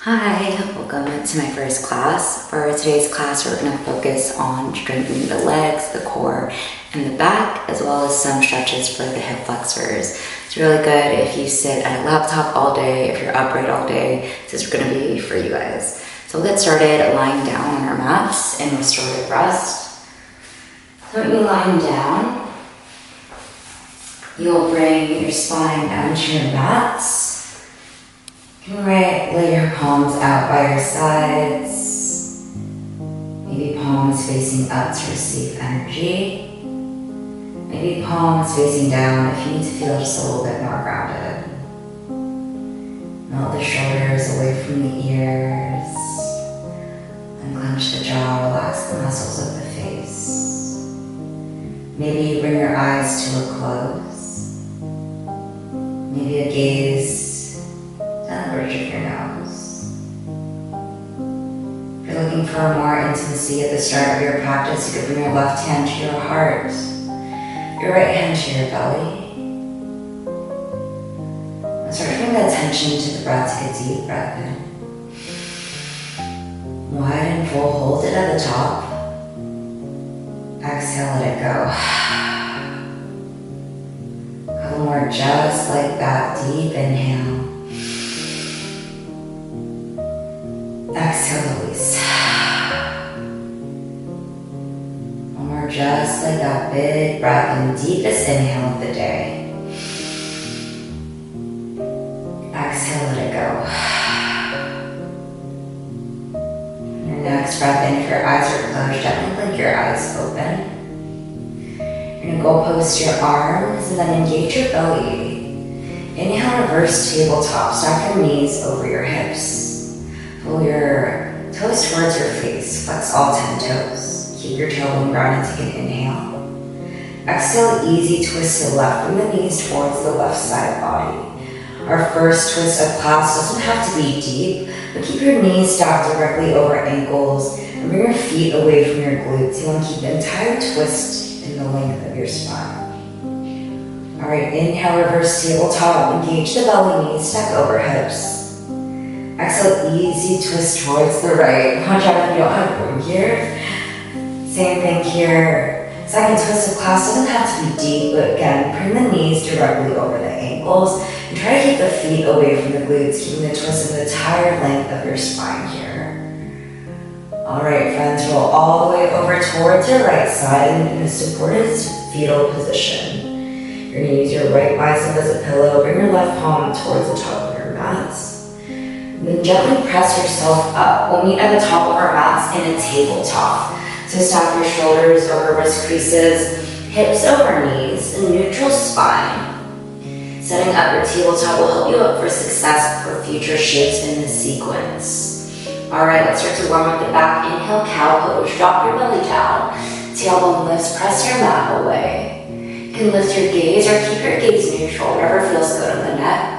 Hi, welcome to my first class. For today's class, we're going to focus on strengthening the legs, the core, and the back, as well as some stretches for the hip flexors. It's really good if you sit at a laptop all day, if you're upright all day. This is going to be for you guys. So we'll get started lying down on our mats in restorative rest. So when you're lying down, you'll bring your spine down to your mats. Right, lay your palms out by your sides. Maybe palms facing up to receive energy. Maybe palms facing down if you need to feel just a little bit more grounded. Melt the shoulders away from the ears. Unclench the jaw, relax the muscles of the face. Maybe bring your eyes to a close. Maybe a gaze down the bridge of your nose. If you're looking for more intimacy at the start of your practice, you could bring your left hand to your heart, your right hand to your belly. And start bringing the attention to the breath. Take a deep breath in. Wide and full, hold it at the top. Exhale, let it go. A couple more just like that. Deep inhale. Exhale, release. One more, just like that big breath and deepest inhale of the day. Exhale, let it go. Your next breath in, if your eyes are closed, gently blink your eyes open. You're gonna go post your arms and then engage your belly. Inhale, reverse tabletop. Stack your knees over your hips. Pull your toes towards your face. Flex all 10 toes. Keep your tailbone grounded. Take an inhale. Exhale, easy twist to the left. Bring the knees towards the left side body. Our first twist of class doesn't have to be deep, but keep your knees stacked directly over ankles and bring your feet away from your glutes. You want to keep the entire twist in the length of your spine. All right, inhale, reverse tabletop. Engage the belly, knees stack over hips. Exhale, easy twist towards the right. Watch out if you don't have room here. Same thing here. Second twist of class doesn't have to be deep, but again, bring the knees directly over the ankles and try to keep the feet away from the glutes, keeping the twist in the entire length of your spine here. All right, friends, roll all the way over towards your right side in a supported fetal position. You're gonna use your right bicep as a pillow. Bring your left palm towards the top of your mats. Then gently press yourself up. We'll meet at the top of our mats in a tabletop. So stack your shoulders over wrist creases, hips over knees, and neutral spine. Setting up your tabletop will help you up for success for future shapes in this sequence. All right, let's start to warm up the back. Inhale, cow pose. Drop your belly down. Tailbone lifts, press your mat away. You can lift your gaze or keep your gaze neutral, whatever feels good on the neck.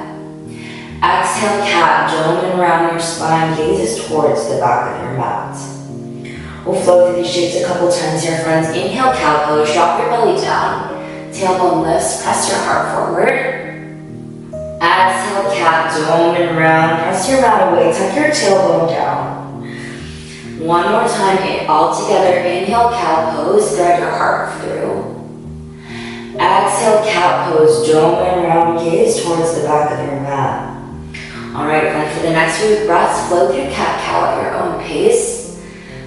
Exhale, cat, dome around your spine, gazes towards the back of your mat. We'll flow through these shapes a couple times here, friends. Inhale, cow pose, drop your belly down. Tailbone lifts, press your heart forward. Exhale, cat, dome around, press your mat away, tuck your tailbone down. One more time, all together. Inhale, cow pose, thread your heart through. Exhale, cat pose, dome around, gaze towards the back of your mat. All right, friends, for the next few breaths, flow through cat-cow at your own pace.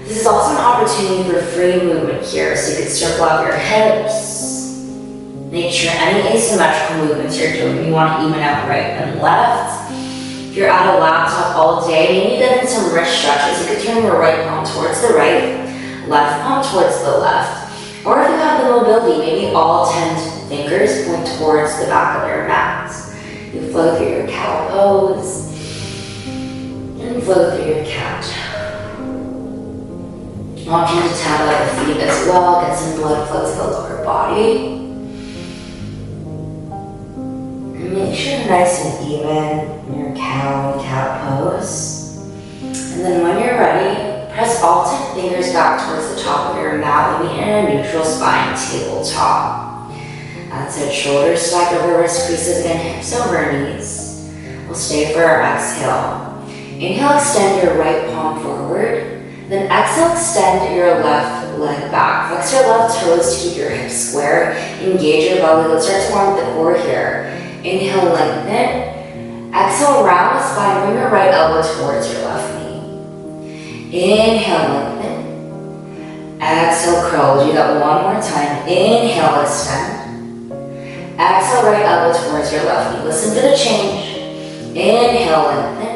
This is also an opportunity for free movement here, so you can circle out your hips. Make sure any asymmetrical movements you're doing, you want to even out right and left. If you're at a laptop all day, maybe get in some wrist stretches. You could turn your right palm towards the right, left palm towards the left. Or if you have the mobility, maybe all 10 fingers point towards the back of your mat. You flow through your cow pose and flow through your cat. Option to tap out the feet as well, get some blood flow to the lower body. And make sure you're nice and even in your cow and cat pose. And then when you're ready, press all 10 fingers back towards the top of your mat. We'll meet in a neutral spine tabletop. That's it, shoulders stacked over wrist creases and hips over knees. We'll stay for our exhale. Inhale, extend your right palm forward. Then exhale, extend your left leg back. Flex your left toes to keep your hips square. Engage your belly. Let's start to warm up the core here. Inhale, lengthen. Exhale, round the spine. Bring your right elbow towards your left knee. Inhale, lengthen. Exhale, curl. We'll do that one more time. Inhale, extend. Exhale, right elbow towards your left knee. Listen to the change. Inhale, lengthen.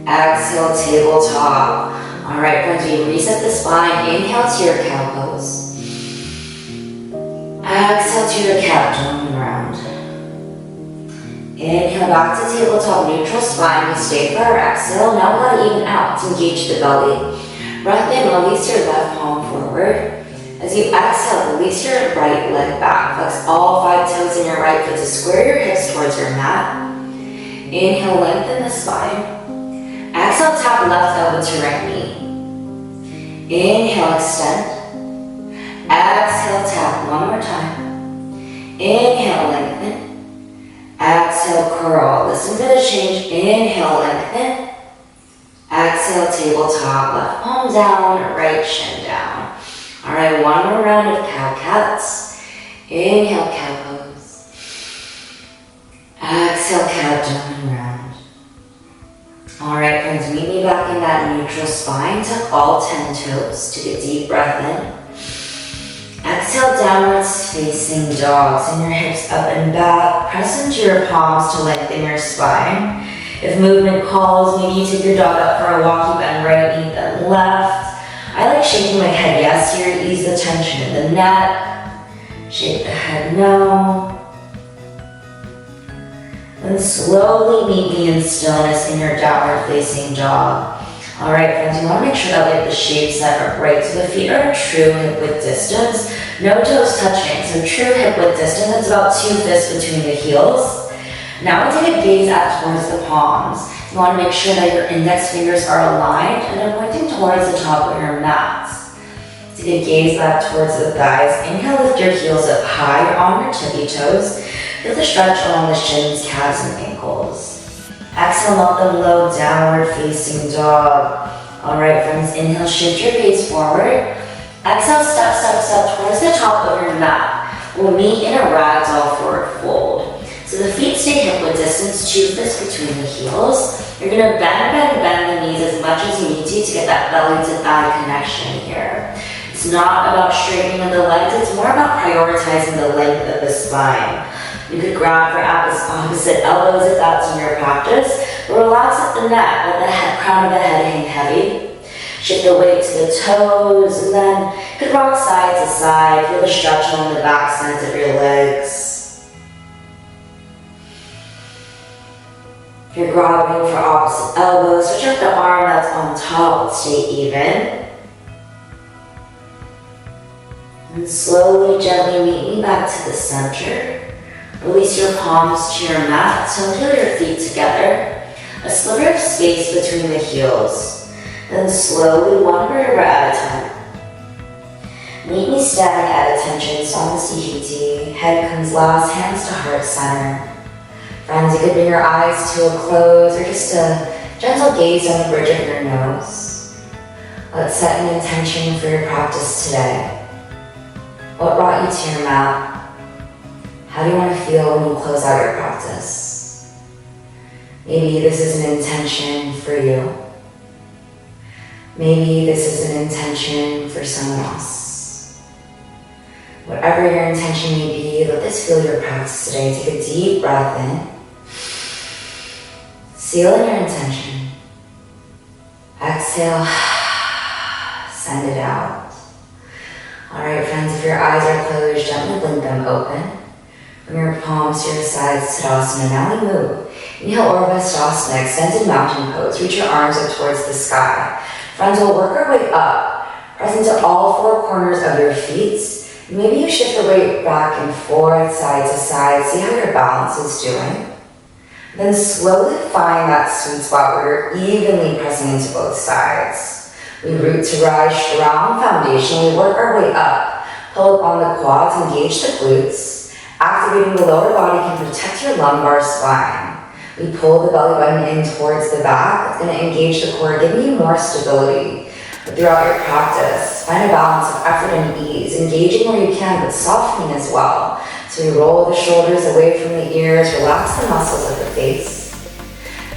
Exhale, tabletop. All right, friends, we reset the spine. Inhale to your cow pose. Exhale to your cat down round. Inhale back to tabletop, neutral spine. We stay for our exhale. Now let it even out. Engage the belly. Breath in, release your left palm forward. As you exhale, release your right leg back. Flex all 5 toes in your right foot to square your hips towards your mat. Inhale, lengthen the spine. Exhale, tap left elbow to right knee. Inhale, extend. Exhale, tap one more time. Inhale, lengthen. Exhale, curl. Listen to the change. Inhale, lengthen. Exhale, tabletop. Left palm down, right shin down. All right, one more round of cow-cats. Inhale, cow pose. Exhale, cow down and round. All right, friends, meet me back in that neutral spine. Tuck all 10 toes. Take a deep breath in. Exhale, downwards facing dog. Send your hips up and back. Press into your palms to lengthen your spine. If movement calls, maybe you take your dog up for a walk. You bend right knee, then left. I like shaking my head yes here to ease the tension in the neck. Shake the head no. Then slowly meet me in stillness in your downward facing dog. All right, friends, you want to make sure that we have the shape set upright. So the feet are true hip width distance. No toes touching. So true hip width distance. It's about 2 fists between the heels. Now we take a gaze up towards the palms. You want to make sure that your index fingers are aligned and they're pointing towards the top of your mat. Take a gaze back towards the thighs. Inhale, lift your heels up high. You're on your tippy toes. Feel the stretch along the shins, calves, and ankles. Exhale, melt them low, downward facing dog. All right, friends, inhale, shift your gaze forward. Exhale, step, step, step towards the top of your mat. We'll meet in a ragdoll forward fold. So the feet stay hip width distance, 2 fists between the heels. You're gonna bend the knees as much as you need to get that belly to thigh connection here. It's not about straightening the legs, it's more about prioritizing the length of the spine. You could grab for opposite elbows if that's in your practice. But relax at the neck, let the crown of the head hang heavy. Shift the weight to the toes, and then you could rock side to side. Feel the stretch along the back sides of your legs. If you're grabbing for opposite elbows, switch up the arm that's on top, but stay even. And slowly, gently meet me back to the center. Release your palms to your mat, so heel your feet together. A sliver of space between the heels. Then slowly, one vertebra at a time. Meet me standing at attention, Savasana. Head comes last, hands to heart center. Friends, you could bring your eyes to a close or just a gentle gaze on the bridge of your nose. Let's set an intention for your practice today. What brought you to your mat? How do you want to feel when you close out your practice? Maybe this is an intention for you. Maybe this is an intention for someone else. Whatever your intention may be, let this fill your practice today. Take a deep breath in. Seal in your intention. Exhale. Send it out. All right, friends, if your eyes are closed, gently blink them open. Bring your palms to your sides, Savasana. Now we move. Inhale, Savasana, extended mountain pose. Reach your arms up towards the sky. Friends, we'll work our way up. Press into all 4 corners of your feet. Maybe you shift the weight back and forth, side to side. See how your balance is doing. Then slowly find that sweet spot where you're evenly pressing into both sides. We root to rise, strong foundation. We work our way up. Pull up on the quads, engage the glutes. Activating the lower body can protect your lumbar spine. We pull the belly button in towards the back. It's going to engage the core, giving you more stability. But throughout your practice, find a balance of effort and ease, engaging where you can, but softening as well. So we roll the shoulders away from the ears, relax the muscles of the face.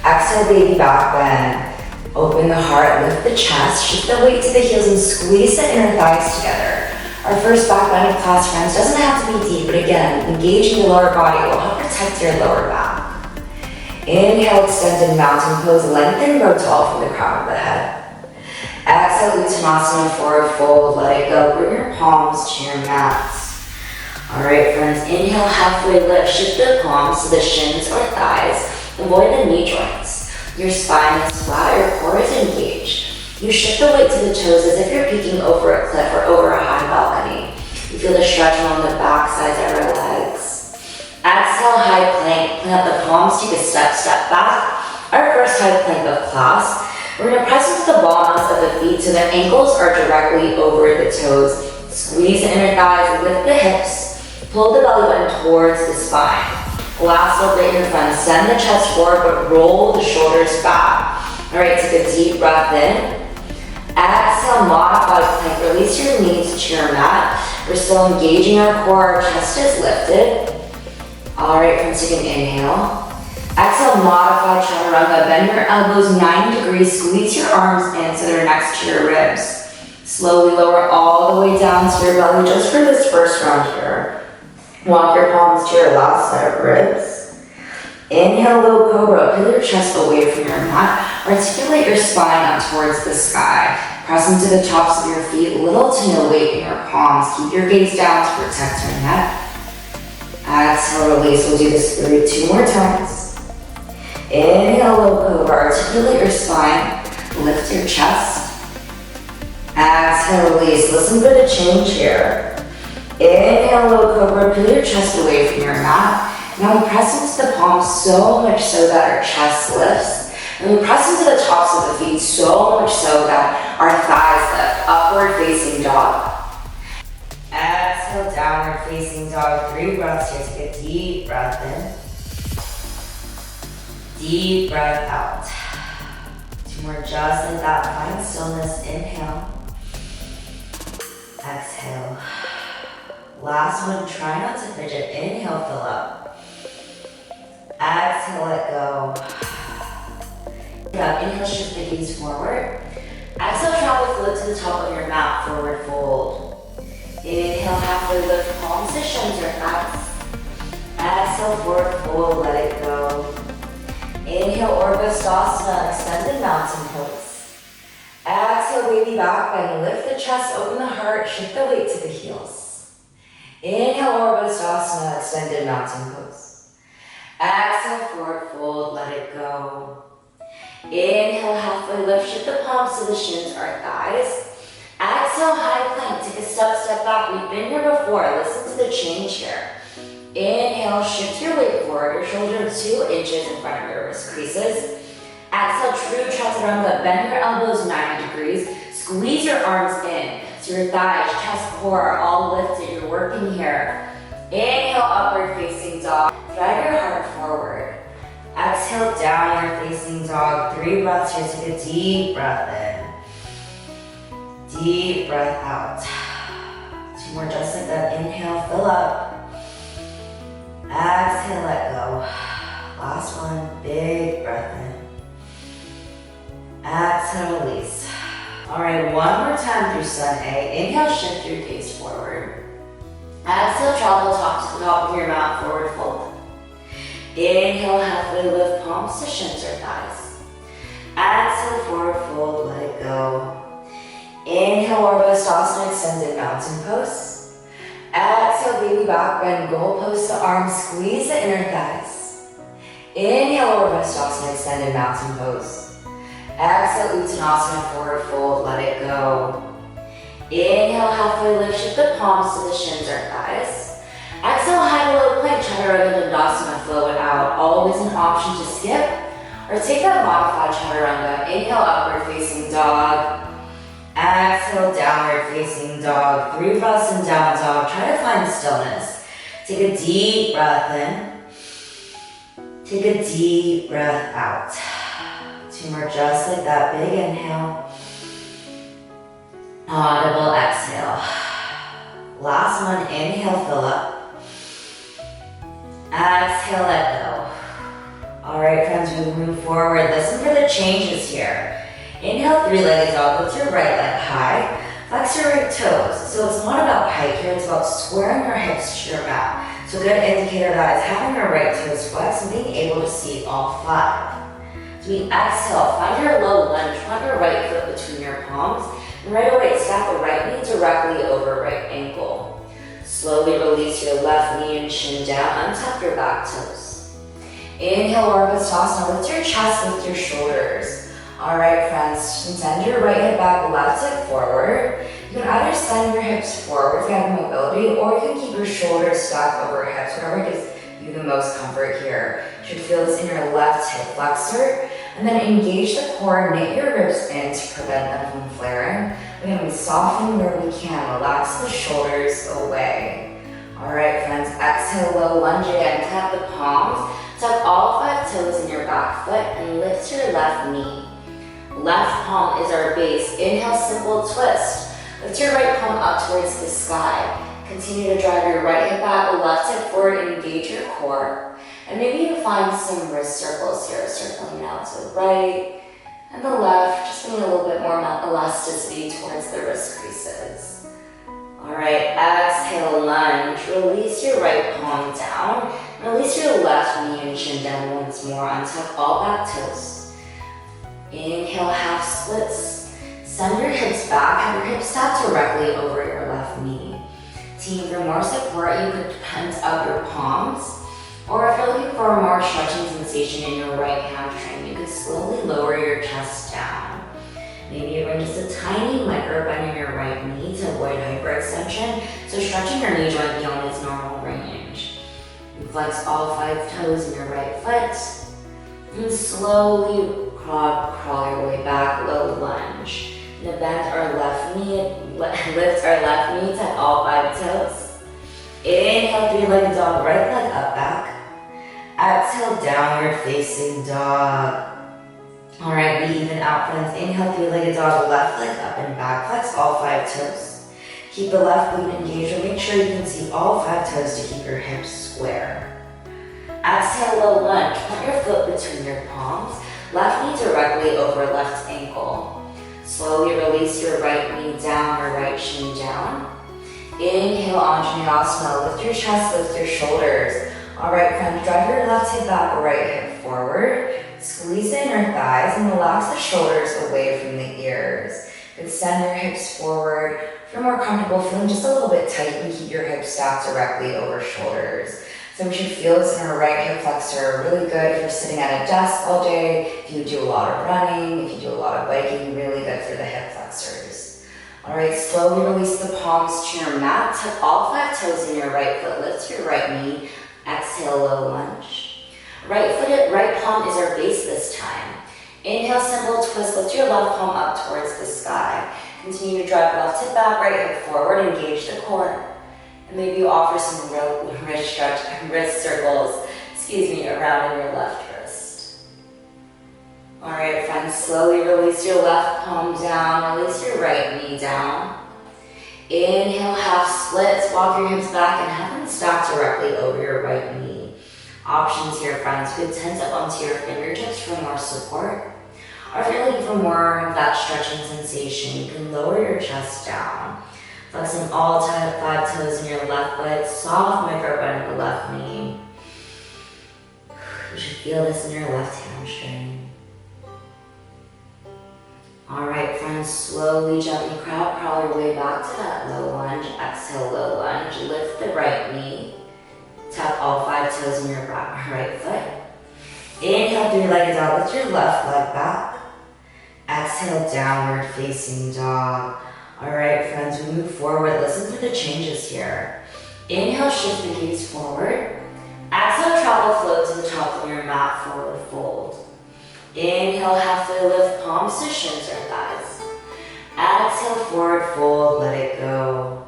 Exhale, baby back bend. Open the heart, lift the chest, shift the weight to the heels and squeeze the inner thighs together. Our first back bend of class, friends, doesn't have to be deep, but again, engaging the lower body will help protect your lower back. Inhale, extended mountain pose, lengthen, grow tall from the crown of the head. Exhale, Uttanasana, forward fold, let it go. Bring your palms to your mats. All right, friends, inhale, halfway lift, shift the palms to the shins or thighs. Avoid the knee joints. Your spine is flat, your core is engaged. You shift the weight to the toes as if you're peeking over a cliff or over a high balcony. You feel the stretch along the back sides of your legs. Exhale, high plank. Plant the palms, take a step back. Our first high plank of class. We're going to press into the bottoms of the feet so the ankles are directly over the toes. Squeeze the inner thighs, lift the hips. Pull the belly button towards the spine. Last little bit here, friends. Send the chest forward, but roll the shoulders back. All right, take a deep breath in. Exhale, modified plank. Release your knees to your mat. We're still engaging our core. Our chest is lifted. All right, friends, take an inhale. Exhale, modified chaturanga. Bend your elbows 90 degrees. Squeeze your arms in so they're next to your ribs. Slowly lower all the way down to your belly just for this first round here. Walk your palms to your last set of ribs. Inhale, low cobra. Pull your chest away from your mat. Articulate your spine up towards the sky. Press into the tops of your feet. Little to no weight in your palms. Keep your gaze down to protect your neck. Exhale, release. We'll do this through 2 more times. Inhale, low cobra. Articulate your spine. Lift your chest. Exhale, release. Listen for the change here. Inhale, low cobra. Pull your chest away from your mat. Now we press into the palms so much so that our chest lifts. And we press into the tops of the feet so much so that our thighs lift. Upward facing dog. Exhale, downward facing dog. 3 breaths here. Take a deep breath in. Deep breath out. 2 more just like that. Find stillness. Inhale. Exhale. Last one. Try not to fidget. Inhale, fill up. Exhale, let go. Inhale, shift the gaze forward. Exhale, travel float to the top of your mat. Forward fold. Inhale, halfway lift. Palms to shins or thighs. Exhale, forward fold. Let it go. Inhale, Orvastasana, extended mountain pose. Exhale, baby back bend. Lift the chest, open the heart, shift the weight to the heels. Inhale, Orvastasana, extended mountain pose. Exhale, forward fold, let it go. Inhale, halfway lift, shift the palms to the shins or thighs. Exhale, high plank, take a step back. We've been here before, listen to the change here. Inhale, shift your weight forward, your shoulders 2 inches in front of your wrist creases. Exhale, true chaturanga, bend your elbows 90 degrees. Squeeze your arms in, so your thighs, chest, core are all lifted. You're working here. Inhale, upward facing dog. Drag your heart forward. Exhale, downward facing dog. 3 breaths here. Take a deep breath in. Deep breath out. 2 more just like that. Inhale, fill up. Exhale, let go. Last one, big breath in. Exhale, release. All right, 1 more time through sun A. Inhale, shift your gaze forward. Exhale, travel top to the top of your mat, forward fold. Inhale, halfway lift, palms to shins or thighs. Exhale, forward fold, let it go. Inhale, Orvastasana, extended mountain pose. Exhale, baby back bend, goal post the arms, squeeze the inner thighs. Inhale, Orvastasana, extended mountain pose. Exhale, Uttanasana, forward fold, let it go. Inhale, halfway lift, shift the palms to the shins or thighs. Exhale, high to low plank, chaturanga, dandasana, flow it out. Always an option to skip or take that modified chaturanga. Inhale, upward facing dog. Exhale, downward facing dog. 3 breaths in down dog. Try to find stillness. Take a deep breath in. Take a deep breath out. 2 more just like that. Big inhale. Audible exhale. Last one, inhale, fill up. Exhale, let go. All right, friends, we move forward. Listen for the changes here. Inhale, 3-legged dog. Lift your right leg high. Flex your right toes. So it's not about height here, it's about squaring your hips to your mat. So a good indicator of that is having your right toes flexed and being able to see all 5. So we exhale, find your low lunge, plant your right foot between your palms, and right away stack the right knee directly over right ankle. Slowly release your left knee and chin down, untap your back toes. Inhale, Savasana, lift your chest, lift your shoulders. All right, friends, send your right hip back, left hip forward. You can either send your hips forward if you have mobility, or you can keep your shoulders stacked over hips, whatever gives you the most comfort here. You should feel this in your left hip flexor, and then engage the core, knit your ribs in to prevent them from flaring. Again, we soften where we can, relax the shoulders away. All right, friends, exhale, low lunge again, tap the palms, tuck all 5 toes in your back foot, and lift your left knee. Left palm is our base. Inhale, simple twist. Lift your right palm up towards the sky. Continue to drive your right hip back, left hip forward, and engage your core. And maybe you find some wrist circles here, circling out to the right and the left, just bringing a little bit more elasticity towards the wrist creases. All right, exhale, lunge. Release your right palm down. Release your left knee and chin down once more. Untuck all back toes. Inhale, half splits. Send your hips back, have your hips tap directly over your left knee. Team, for more support, you could pent up your palms, or if you're looking for a more stretching sensation in your right hamstring, you could slowly lower your chest down. Maybe even just a tiny micro bend in your right knee to avoid hyperextension, so stretching your knee joint beyond its normal range. You flex all 5 toes in your right foot, and slowly crawl your way back, low lunge. And bend our left knee, lift our left knee, tuck all 5 toes. Inhale, 3-legged dog, right leg up, back. Exhale, downward facing dog. All right, be even out, friends. Inhale, 3-legged dog, left leg up and back. Flex all 5 toes. Keep the left glute engaged, and make sure you can see all 5 toes to keep your hips square. Exhale, low lunge. Put your foot between your palms. Left knee directly over left ankle. Slowly release your right knee down or right shin down. Inhale, Anjaneyasana. Lift your chest, lift your shoulders. All right, friends, drive your left hip back, right hip forward. Squeeze in your thighs and relax the shoulders away from the ears. Extend your hips forward. If you're more comfortable feeling just a little bit tight, you can keep your hips stacked directly over shoulders. So we should feel this in our right hip flexor. Really good if you're sitting at a desk all day, if you do a lot of running, if you do a lot of biking, really good for the hip flexors. All right, slowly release the palms to your mat. Tuck all 5 toes in your right foot. Lift your right knee. Exhale, low lunge. Right palm is our base this time. Inhale, simple twist. Lift your left palm up towards the sky. Continue to drive left hip back, right hip forward. Engage the core. And maybe you offer some wrist circles, around in your left wrist. All right, friends, slowly release your left palm down, release your right knee down. Inhale, half splits, walk your hips back and have them stacked directly over your right knee. Options here, friends. You could tense up onto your fingertips for more support. Or if you're looking for more of that stretching sensation, you can lower your chest down. Flexing all 5 toes in your left foot, soft micro bend in the left knee. You should feel this in your left hamstring. All right, friends, slowly, gently crawl your way back to that low lunge. Exhale, low lunge. Lift the right knee. Tap all 5 toes in your right foot. Inhale, 3-legged dog. Lift your left leg back. Exhale, downward facing dog. All right, friends, we move forward. Listen to the changes here. Inhale, shift the gaze forward. Exhale, travel float to the top of your mat, forward fold. Inhale, halfway lift, palms to shins or thighs. Exhale, forward fold, let it go.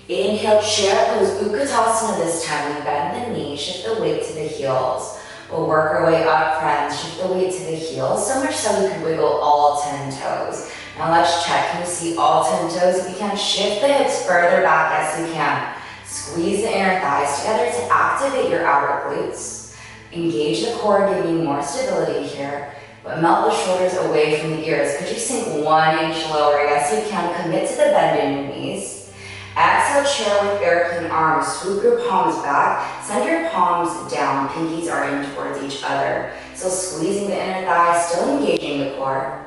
Inhale, chair pose, Utkatasana this time. We bend the knee, shift the weight to the heels. We'll work our way up, friends. Shift the weight to the heels, so much so we can wiggle all 10 toes. Now let's check. Can you see all 10 toes? If you can, shift the hips further back as you can. Squeeze the inner thighs together to activate your outer glutes. Engage the core, giving you more stability here. But melt the shoulders away from the ears. Could you sink 1 inch lower? Yes, you can. Commit to the bend in your knees. Exhale, chair with airplane arms. Swoop your palms back. Send your palms down. Pinkies are in towards each other. So squeezing the inner thighs, still engaging the core.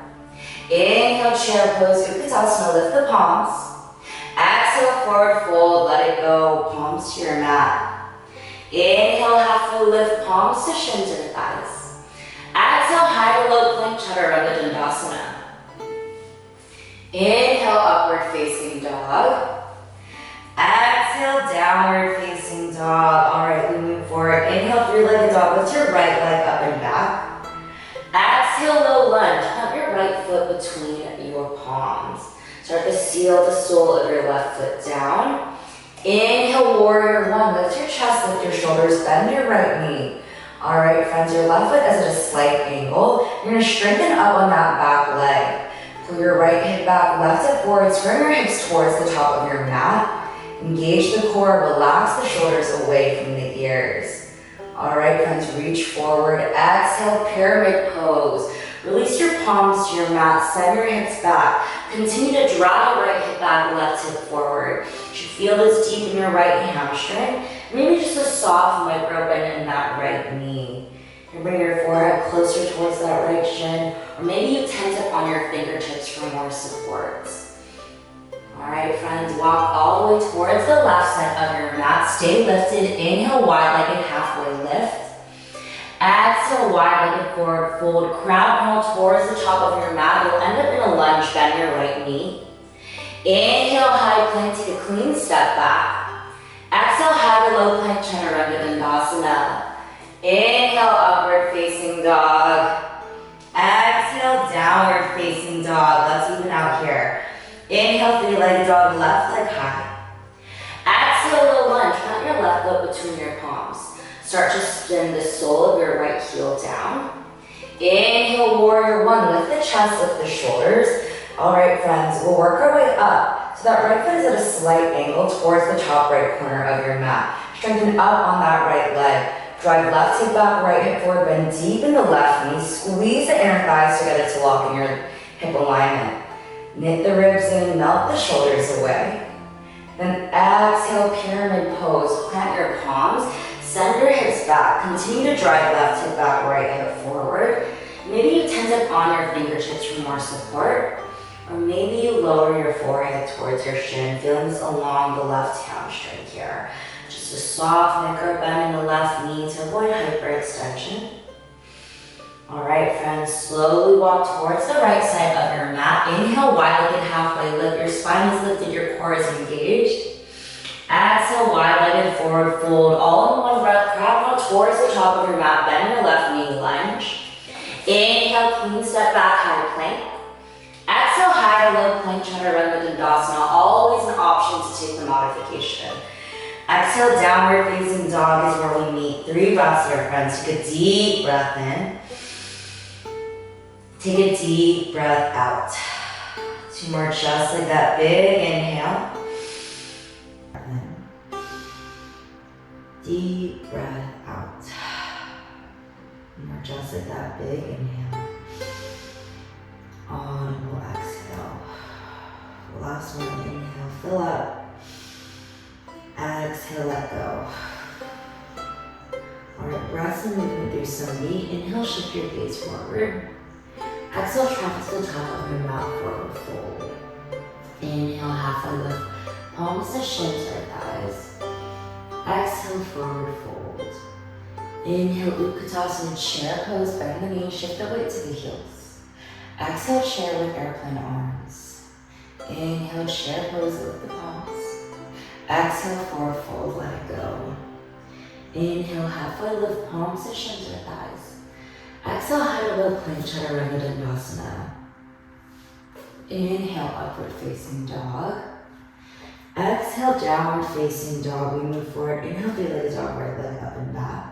Inhale, chair pose. Utkatasana, lift the palms. Exhale, forward fold. Let it go. Palms to your mat. Inhale, halfway lift. Palms to shins or thighs. Exhale, high to low plank chaturanga dandasana. Inhale, upward facing dog. Exhale, downward facing dog. All right, we move forward. Inhale, three-legged dog. Lift your right leg up and back. Exhale, low lunge. Plant your right foot between your palms. Start to seal the sole of your left foot down. Inhale, warrior one. Lift your chest, lift your shoulders, bend your right knee. All right, friends, your left foot is at a slight angle. You're gonna strengthen up on that back leg. Pull your right hip back, left hip forward, turn your hips towards the top of your mat. Engage the core, relax the shoulders away from the ears. All right, friends, reach forward. Exhale, pyramid pose. Release your palms to your mat, send your hips back. Continue to draw right hip back, left hip forward. You should feel this deep in your right hamstring. Maybe just a soft micro bend in that right knee. You bring your forehead closer towards that right shin, or maybe you tent up on your fingertips for more support. All right, friends, walk all the way towards the left side of your mat. Stay lifted. Inhale, wide-legged halfway lift. Exhale, wide-legged forward fold. Crab crawl towards the top of your mat. You'll end up in a lunge. Bend your right knee. Inhale, high plank. Take a clean step back. Exhale, high to low plank chaturanga dandasana. Inhale, upward facing dog. Exhale, downward facing dog. Let's even out here. Inhale, three-legged dog, left leg high. Exhale, low lunge. Plant your left foot between your palms. Start to spin the sole of your right heel down. Inhale, warrior one. Lift the chest, lift the shoulders. All right, friends, we'll work our way up. So that right foot is at a slight angle towards the top right corner of your mat. Strengthen up on that right leg. Drive left hip back, right hip forward, bend deep in the left knee. Squeeze the inner thighs together to lock in your hip alignment. Knit the ribs in, melt the shoulders away. Then exhale, pyramid pose. Plant your palms, send your hips back. Continue to drive left hip back, right hip forward. Maybe you tent up on your fingertips for more support. Or maybe you lower your forehead towards your shin, feeling this along the left hamstring here. Just a soft micro bend in the left knee to avoid hyperextension. All right, friends, slowly walk towards the right side of your mat. Inhale, wide-legged halfway lift. Your spine is lifted, your core is engaged. Exhale, wide-legged forward fold. All in one breath, crab crawl towards the top of your mat. Bend your left knee, lunge. Inhale, clean step back, high plank. Exhale, high to low plank, chaturanga dandasana. Always an option to take the modification. Exhale, downward facing dog is where we meet. 3 breaths here, friends. Take a deep breath in. Take a deep breath out. 2 more, just like that. Big inhale. Deep breath out. 1 more, just like that. Big inhale. Audible exhale. Last one, inhale, fill up. Exhale, let go. All right, breaths and movement through some meat. Inhale, shift your gaze forward. Exhale, travel to the top of your mat, forward fold. Inhale, halfway lift, palms to shins or thighs. Exhale, forward fold. Inhale, Utkatasana, chair pose, bend the knees, shift the weight to the heels. Exhale, chair with airplane arms. Inhale, chair pose, lift the palms. Exhale, forward fold, let it go. Inhale, halfway lift, palms to shins or thighs. Exhale, high to low plank, chaturanga dandasana. Inhale, upward facing dog. Exhale, downward facing dog. We move forward. Inhale, three-legged dog, right leg up and back.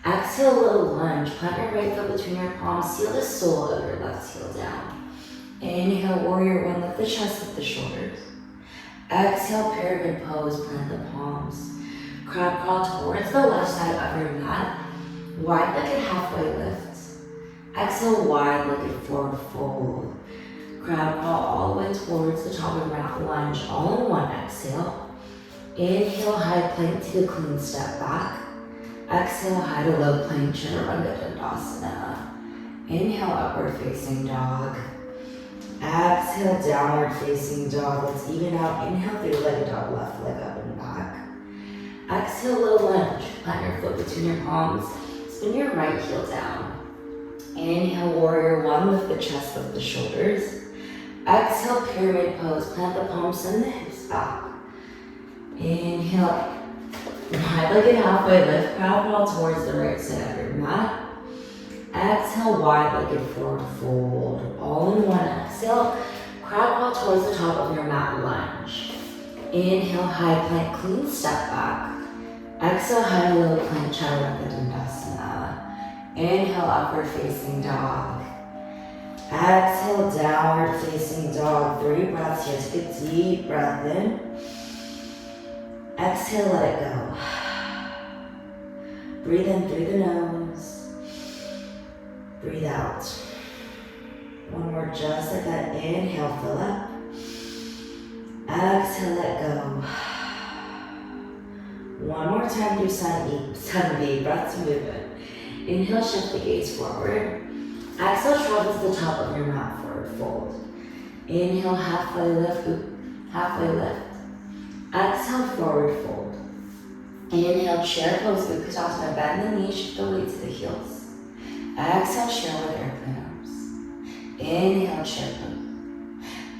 Exhale, little lunge. Plant your right foot between your palms. Seal the sole of your left heel down. Inhale, warrior one. Lift the chest, lift the shoulders. Exhale, pyramid pose. Plant the palms. Crab crawl towards the left side of your mat. Wide-legged halfway lift. Exhale, wide-legged forward fold. Crab crawl all the way towards the top of your mat. Lunge all in one. Exhale. Inhale, high plank to the clean step back. Exhale, high to low plank, chaturanga dandasana. Inhale, upward facing dog. Exhale, downward facing dog. Let's even out. Inhale, three-legged dog, left leg up and back. Exhale, low lunge. Plant your foot between your palms. Spin your right heel down. Inhale, warrior one. Lift the chest, lift the shoulders. Exhale, pyramid pose. Plant the palms, send the hips back. Inhale, wide-legged halfway lift, crab crawl towards the right side of your mat. Exhale, wide-legged forward fold, all in one. Exhale, crab crawl towards the top of your mat, lunge. Inhale, high plank, clean step back. Exhale, high to low plank, chaturanga dandasana. Inhale, upward facing dog. Exhale, downward facing dog. 3 breaths here. Take a deep breath in. Exhale, let it go. Breathe in through the nose. Breathe out. One more just like that. Inhale, fill up. Exhale, let go. One more time, do sun B, breath to movement. Inhale, shift the gaze forward. Exhale, travel to the top of your mat, forward fold. Inhale, halfway lift, halfway lift. Exhale, forward fold. Inhale, chair pose, Utkatasana, bend the knees, shift the weight to the heels. Exhale, chair with airplane arms. Inhale, chair pose.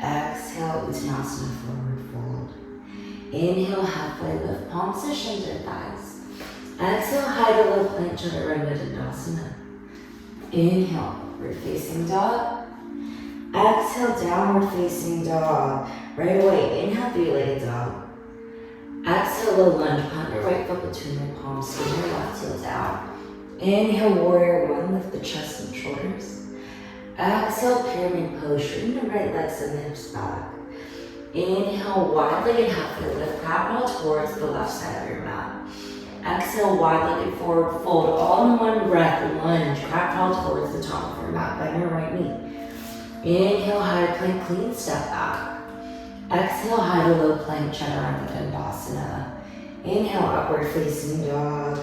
Exhale, Uttanasana, forward fold. Inhale, halfway lift, palms to shins or thighs. Exhale, high to low plank, chaturanga dandasana. Inhale, upward facing dog. Exhale, downward facing dog. Right away, inhale, three-legged dog. Exhale, low lunge, plant your right foot between your palms, spin your left heel down. Inhale, warrior one, lift the chest and shoulders. Exhale, pyramid pose, straighten the right legs and the hips back. Inhale, wide-legged halfway lift, crab crawl towards the left side of your mat. Exhale, wide-legged forward fold, all in one breath, lunge, crab crawl towards the top of your mat, bend your right knee. Inhale, high plank, clean step back. Exhale, high to low plank, chaturanga dandasana. Inhale, upward facing dog.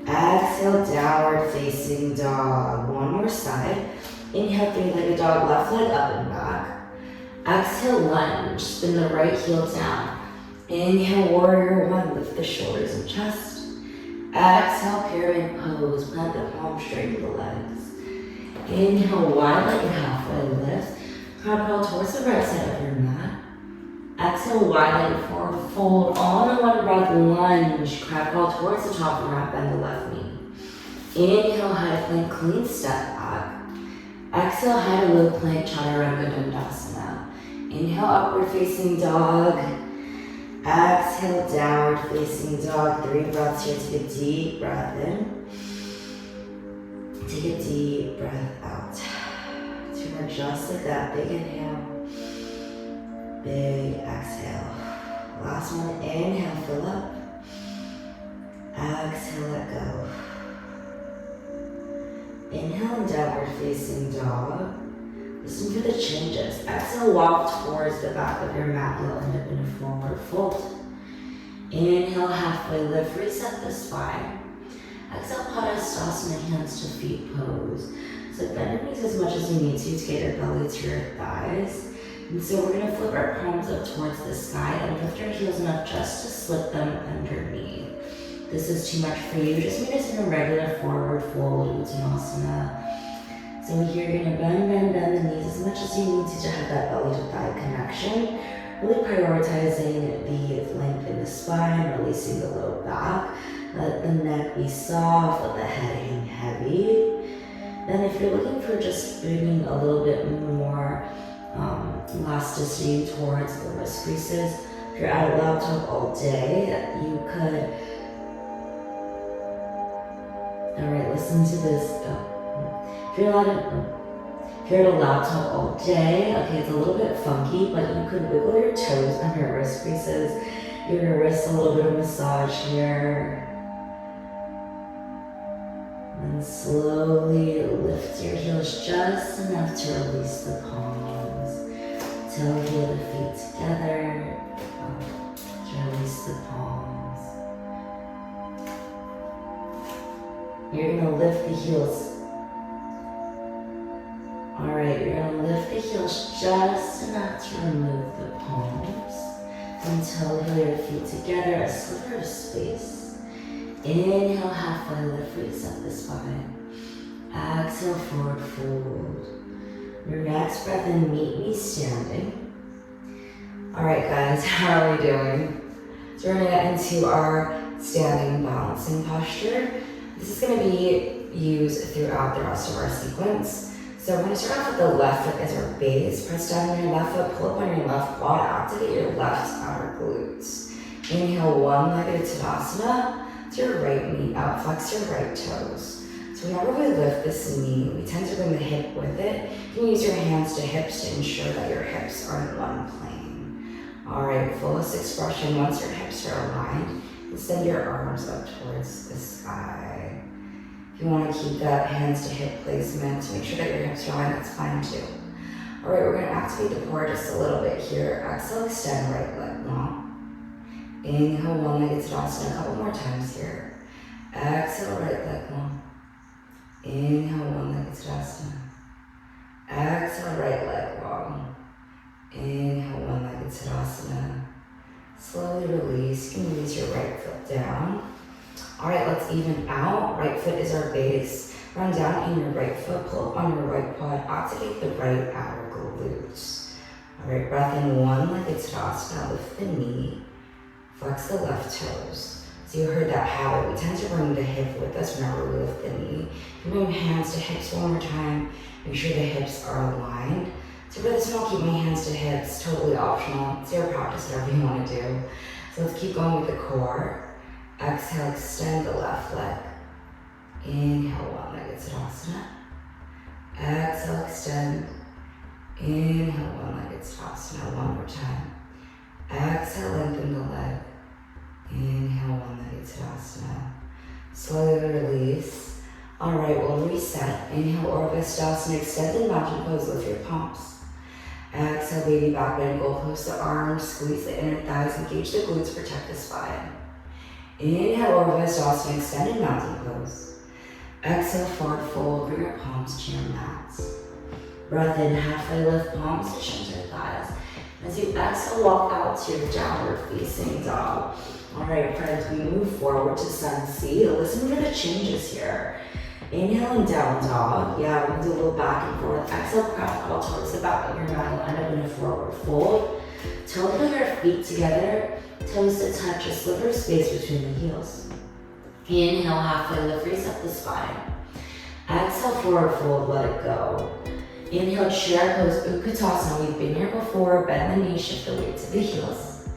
Exhale, downward facing dog. One more side. Inhale, three-legged dog, left leg up and back. Exhale, lunge, spin the right heel down. Inhale, warrior one, lift the shoulders and chest. Exhale, pyramid pose, plant the palms, straighten the legs. Inhale, wide-legged halfway lift, crab crawl towards the right side of your mat. Exhale, wide-legged forward fold, all in one breath, lunge, crab crawl towards the top of your mat, bend the left knee. Inhale, high plank, clean step back. Exhale, high to low plank, chaturanga dandasana. Inhale, upward facing dog. Exhale, downward facing dog. 3 breaths here. Take a deep breath in. Take a deep breath out. 2 more just like that. Big inhale. Big exhale. Last one. Inhale, fill up. Exhale, let go. Inhale and downward facing dog. Listen for the changes. Exhale, walk towards the back of your mat. You'll end up in a forward fold. Inhale, halfway lift, reset the spine. Exhale, Padastasana, hands to feet pose. So bend your knees as much as you need to get your belly to your thighs. And so we're gonna flip our palms up towards the sky and lift our heels enough just to slip them underneath. This is too much for you. Just meet us in a regular forward fold, Uttanasana. So here you're gonna bend the knees as much as you need to have that belly to thigh connection. Really prioritizing the length in the spine, releasing the low back. Let the neck be soft, let the head hang heavy. Then if you're looking for just bringing a little bit more elasticity towards the wrist creases, if you're at a laptop all day, you could Alright, listen to this. If you're at a laptop all day, okay, it's a little bit funky, but you could wiggle your toes on your wrist creases. Give your wrists a little bit of massage here. And slowly lift your heels just enough to release the palms. Toe heel the feet together. To release the palms. You're gonna lift the heels. Alright, you're gonna lift the heels just enough to remove the palms. And toe heel your feet together, a sliver of space. Inhale, halfway lift, reach up the spine. Exhale, forward fold. Your next breath in, meet me standing. Alright guys, how are we doing? So we're gonna get into our standing balancing posture. This is gonna be used throughout the rest of our sequence. So we're gonna start off with the left foot as our base. Press down on your left foot, pull up on your left quad, activate your left outer glutes. Inhale, one-legged Tadasana. To your right knee out, flex your right toes. So whenever we lift this knee, we tend to bring the hip with it. You can use your hands to hips to ensure that your hips are in one plane. Alright, fullest expression. Once your hips are aligned, extend your arms up towards the sky. If you want to keep that hands to hip placement to make sure that your hips are aligned, that's fine too. Alright, we're going to activate the core just a little bit here. Exhale, extend right leg long. Inhale, one-legged Tadasana, a couple more times here. Exhale, right leg long. Inhale, one-legged Tadasana. Exhale, right leg long. Inhale, one-legged Tadasana. Slowly release. You can release your right foot down. Alright, let's even out. Right foot is our base. Run down in your right foot, pull up on your right quad, activate the right outer glutes. Alright, breath in, one-legged Tadasana, lift the knee. Flex the left toes. So you heard that habit. We tend to bring the hip with us whenever we lift the knee. You can bring hands to hips one more time. Make sure the hips are aligned. So for this one, I'll keep my hands to hips, totally optional. It's your practice, whatever you want to do. So let's keep going with the core. Exhale, extend the left leg. Inhale, one-legged Tadasana. Exhale, extend. Inhale, one-legged Tadasana. One more time. Exhale, lengthen the leg. Inhale, one-legged Tadasana. Slowly release. Alright, we'll reset. Inhale, Orvastasana, extended mountain pose, lift your palms. Exhale, baby back bend, go close the arms, squeeze the inner thighs, engage the glutes, protect the spine. Inhale, Orvastasana, extended mountain pose. Exhale, forward fold, bring your palms to your mats. Breath in, halfway lift, palms to center thighs. As you exhale, walk out to your downward facing dog. Alright friends, we move forward to sun C. Listen to the changes here. Inhale and down dog. Yeah, we're gonna do a little back and forth. Exhale, craft all towards the back of your mat. You'll end up in a forward fold. Toe your feet together. Toes to touch, a sliver of space between the heels. Inhale, halfway lift, raise up the spine. Exhale, forward fold, let it go. Inhale, chair pose, Utkatasana. We've been here before. Bend the knees, shift the weight to the heels.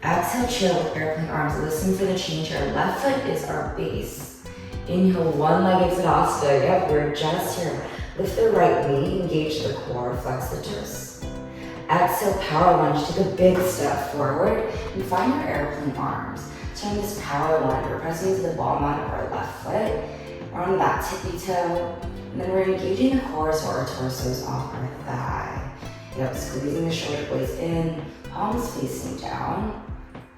Exhale, chair with airplane arms. Listen for the change. Our left foot is our base. Inhale, one-legged Tadasana. Yep, we're just here. Lift the right knee, engage the core, flex the toes. Exhale, power lunge. Take a big step forward and find your airplane arms. Turn this power lunge. We're pressing to the ball line of our left foot. We're on that tippy toe. And then we're engaging the core so our torso is off our thigh. Yep, squeezing the shoulder blades in, palms facing down.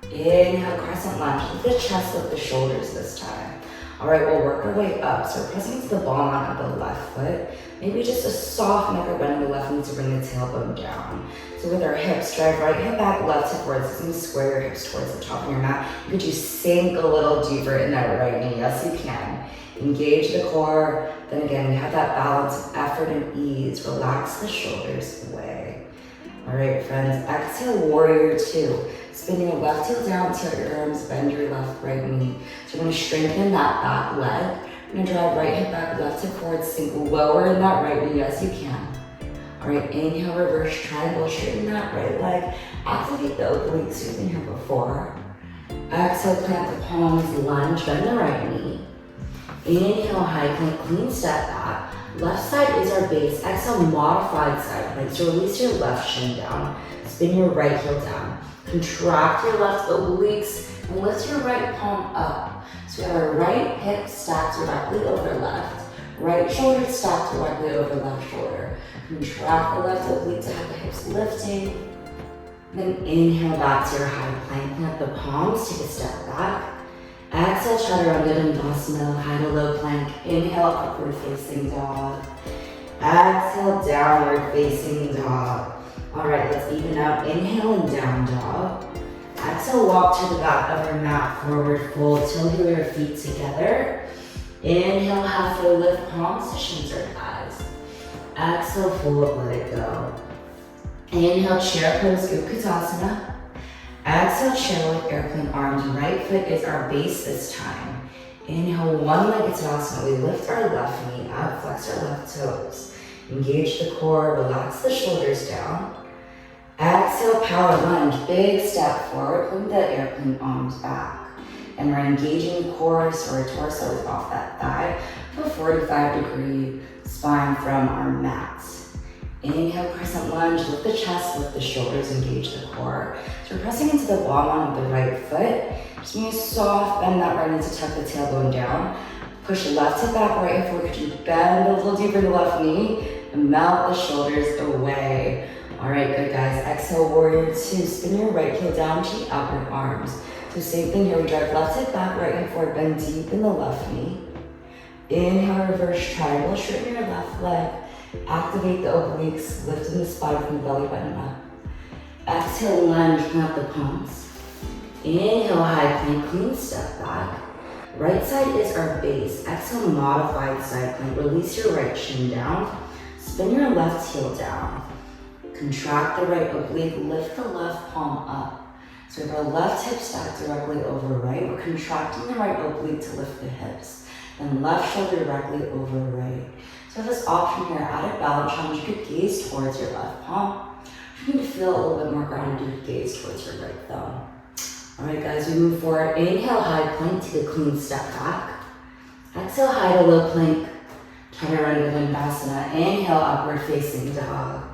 Inhale, crescent lunge. Lift the chest, lift the shoulders this time. Alright, we'll work our way up. So we're pressing to the ball line of the left foot. Maybe just a soft neck bend in the left knee to bring the tailbone down. So with our hips, drive right hip back, left hip forward. So square your hips towards the top of your mat. Could you sink a little deeper in that right knee? Yes, you can. Engage the core. Then again, we have that balance of effort and ease. Relax the shoulders away. Alright friends, exhale, warrior two. Spin your left heel down, tilt your arms, bend your left right knee. So we're going to strengthen that back leg. We're going to drive right hip back, left hip forward, sink lower in that right knee. Yes, you can. Alright, inhale, reverse triangle, straighten that right leg. Activate the obliques, you've been here before. Exhale, plant the palms, lunge, bend the right knee. Inhale, high plank, clean step back. Left side is our base. Exhale, modified side plank. So release your left shin down. Spin your right heel down. Contract your left obliques and lift your right palm up. So we have our right hip stacked directly over left. Right shoulder stacked directly over left shoulder. Contract the left oblique to have the hips lifting. Then inhale back to your high plank. Plant the palms, take a step back. Exhale, chaturanga dandasana, high to low plank. Inhale, upward facing dog. Exhale, downward facing dog. All right, let's even out. Inhale and down dog. Exhale, walk to the back of your mat, forward fold, till heel your feet together. Inhale, halfway lift, palms to shins or thighs. Exhale, fold, let it go. Inhale, chair pose, Utkatasana. Exhale, chair with airplane arms. Right foot is our base this time. Inhale, one-legged Tadasana. We lift our left knee up, flex our left toes. Engage the core, relax the shoulders down. Exhale, power lunge, big step forward, put the airplane arms back. And we're engaging the core, so our torso is off that thigh to a 45-degree spine from our mats. Inhale, crescent lunge, lift the chest, lift the shoulders, engage the core. So we're pressing into the bottom of the right foot. Just give me a soft bend that right knee to tuck the tailbone down. Push left hip back, right hip forward. Could you bend a little deeper in the left knee and melt the shoulders away. All right, good guys. Exhale, warrior two. Spin your right heel down to the outward arms. So same thing here. We drive left hip back, right hip forward. Bend deep in the left knee. Inhale, reverse triangle. Straighten your left leg. Activate the obliques, lifting the spine from the belly button up. Exhale, lunge, plant the palms. Inhale, high plank, clean step back. Right side is our base. Exhale, modified side plank. Release your right shin down. Spin your left heel down. Contract the right oblique, lift the left palm up. So we have our left hip stacked directly over right. We're contracting the right oblique to lift the hips. Then left shoulder directly over right. So this option here, added balance challenge, you could gaze towards your left palm. If you need to feel a little bit more grounded, you could gaze towards your right thumb. All right, guys, we move forward. Inhale, high plank, take a clean step back. Exhale, high to low plank, chaturanga dandasana. Inhale, upward facing dog.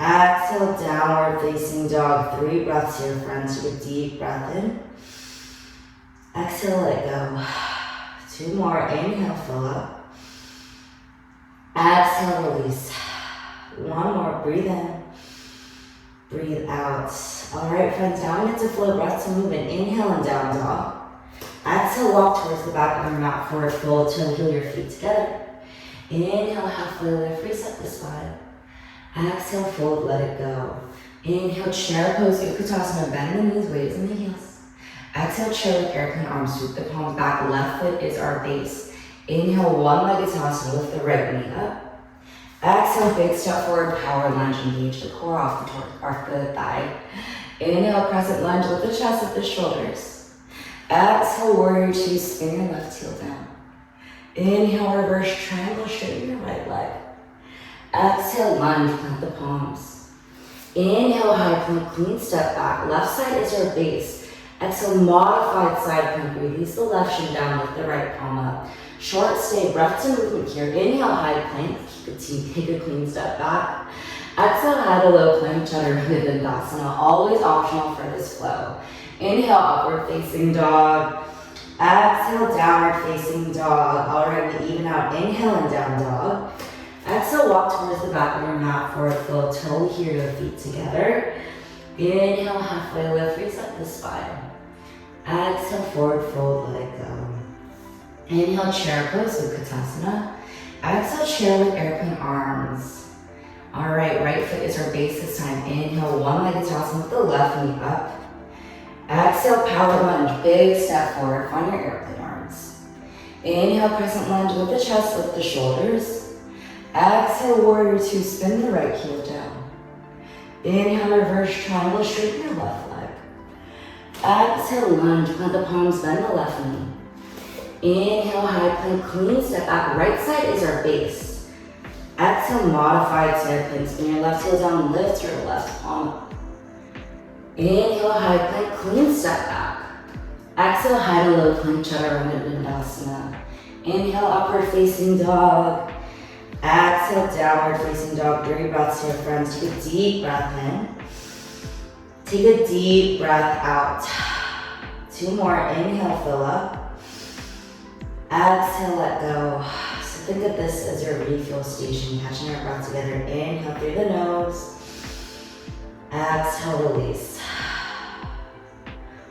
Exhale, downward facing dog. 3 breaths here, friends. Take a deep breath in. Exhale, let go. 2 more. Inhale, fill up. Exhale, release. 1 more, breathe in, breathe out. All right, friends, now into flow breaths and movement. Inhale and down dog. Exhale, walk towards the back of your mat, forward fold, till heel your feet together. Inhale, halfway lift, reset the spine. Exhale, fold, let it go. Inhale, chair pose, Utkatasana, bend the knees, weight is in the heels. Exhale, chair with airplane arms, sweep the palms back, left foot is our base. Inhale, one-legged Savasana, lift the right knee up. Exhale, big step forward, power lunge, engage the core off the thigh. Inhale, crescent lunge, lift the chest, lift the shoulders. Exhale, warrior two, spin your left heel down. Inhale, reverse triangle, straighten your right leg. Exhale, lunge, plant the palms. Inhale, high plank, clean step back. Left side is our base. Exhale, modified side plank, release the left shin down, lift the right palm up. Short stay, breath to movement here. Inhale, high plank, take a clean step back. Exhale, high to low plank, chaturanga dandasana. Always optional for this flow. Inhale, upward facing dog. Exhale, downward facing dog. All right, we even out. Inhale and down dog. Exhale, walk towards the back of your mat, forward fold, toe here, your feet together. Inhale, halfway lift, reset the spine. Exhale, forward fold, let it go. Inhale, chair pose, Utkatasana. Exhale, chair with airplane arms. All right, right foot is our base this time. Inhale, one-legged Tadasana with the left knee up. Exhale, power lunge, big step forward, find your airplane arms. Inhale, crescent lunge, lift the chest, lift the shoulders. Exhale, warrior two, spin the right heel down. Inhale, reverse triangle, straighten your left leg. Exhale, lunge, plant the palms, bend the left knee. Inhale, high plank, clean step back. Right side is our base. Exhale, modified side plank. Spin your left heel down, lift your left palm up. Inhale, high plank, clean step back. Exhale, high to low plank, chaturanga dandasana. Inhale, upward facing dog. Exhale, downward facing dog. 3 breaths here, friends. Take a deep breath in. Take a deep breath out. 2 more. Inhale, fill up. Exhale, let go. So think of this as your refuel station. Catching your breath together. Inhale through the nose. Exhale, release.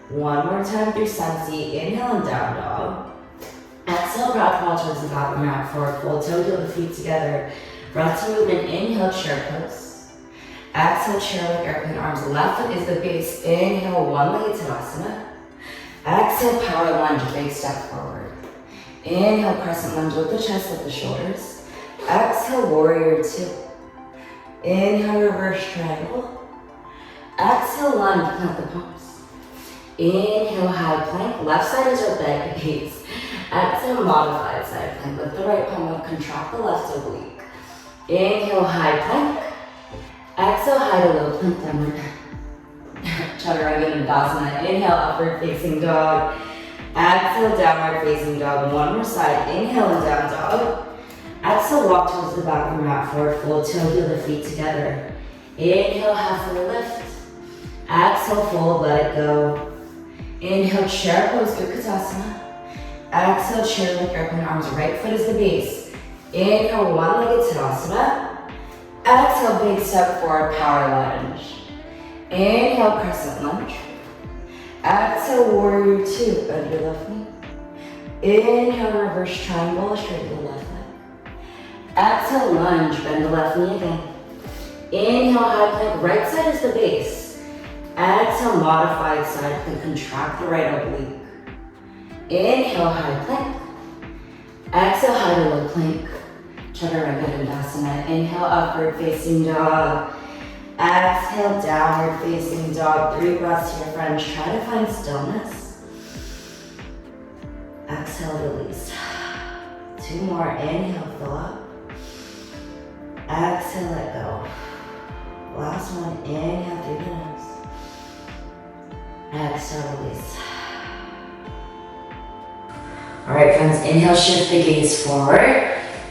1 more time through Sensi. Inhale and down dog. Exhale, breath crawl towards the back of the mat. Forward fold, toe heel the feet together. Breath to movement. Inhale, chair pose. Exhale, chair like airplane arms. Left foot is the base. Inhale, one-legged Savasana. Exhale, power lunge, big step forward. Inhale, crescent lunge, lift the chest, lift the shoulders. Exhale, warrior 2. Inhale, reverse triangle. Exhale, lunge, plant the palms. Inhale, high plank. Left side is your back base. Exhale, modified side plank. Lift the right palm up, contract the left oblique. Inhale, high plank. Exhale, high to low plank, downward. Chaturanga Dandasana. Inhale, upward facing dog. Exhale, downward facing dog. 1 more side. Inhale and down dog. Exhale, walk towards the back of the mat. Forward fold, toe heel the feet together. Inhale, halfway lift. Exhale, fold, let it go. Inhale, chair pose, Utkatasana. Exhale, chair like airplane arms. Right foot is the base. Inhale, one-legged Tadasana. Exhale, big step forward, power lunge. Inhale, crescent lunge. Exhale, warrior 2, bend your left knee. Inhale, reverse triangle, straight to the left leg. Exhale, lunge, bend the left knee again. Inhale, high plank, right side is the base. Exhale, modified side plank, contract the right oblique. Inhale, high plank. Exhale, high to low plank. Chaturanga Dandasana. Inhale, upward facing dog. Exhale, downward facing dog. 3 breaths here, friends. Try to find stillness. Exhale, release. 2 more. Inhale, fill up. Exhale, let go. Last one. Inhale through the nose. Exhale, release. Alright, friends. Inhale, shift the gaze forward.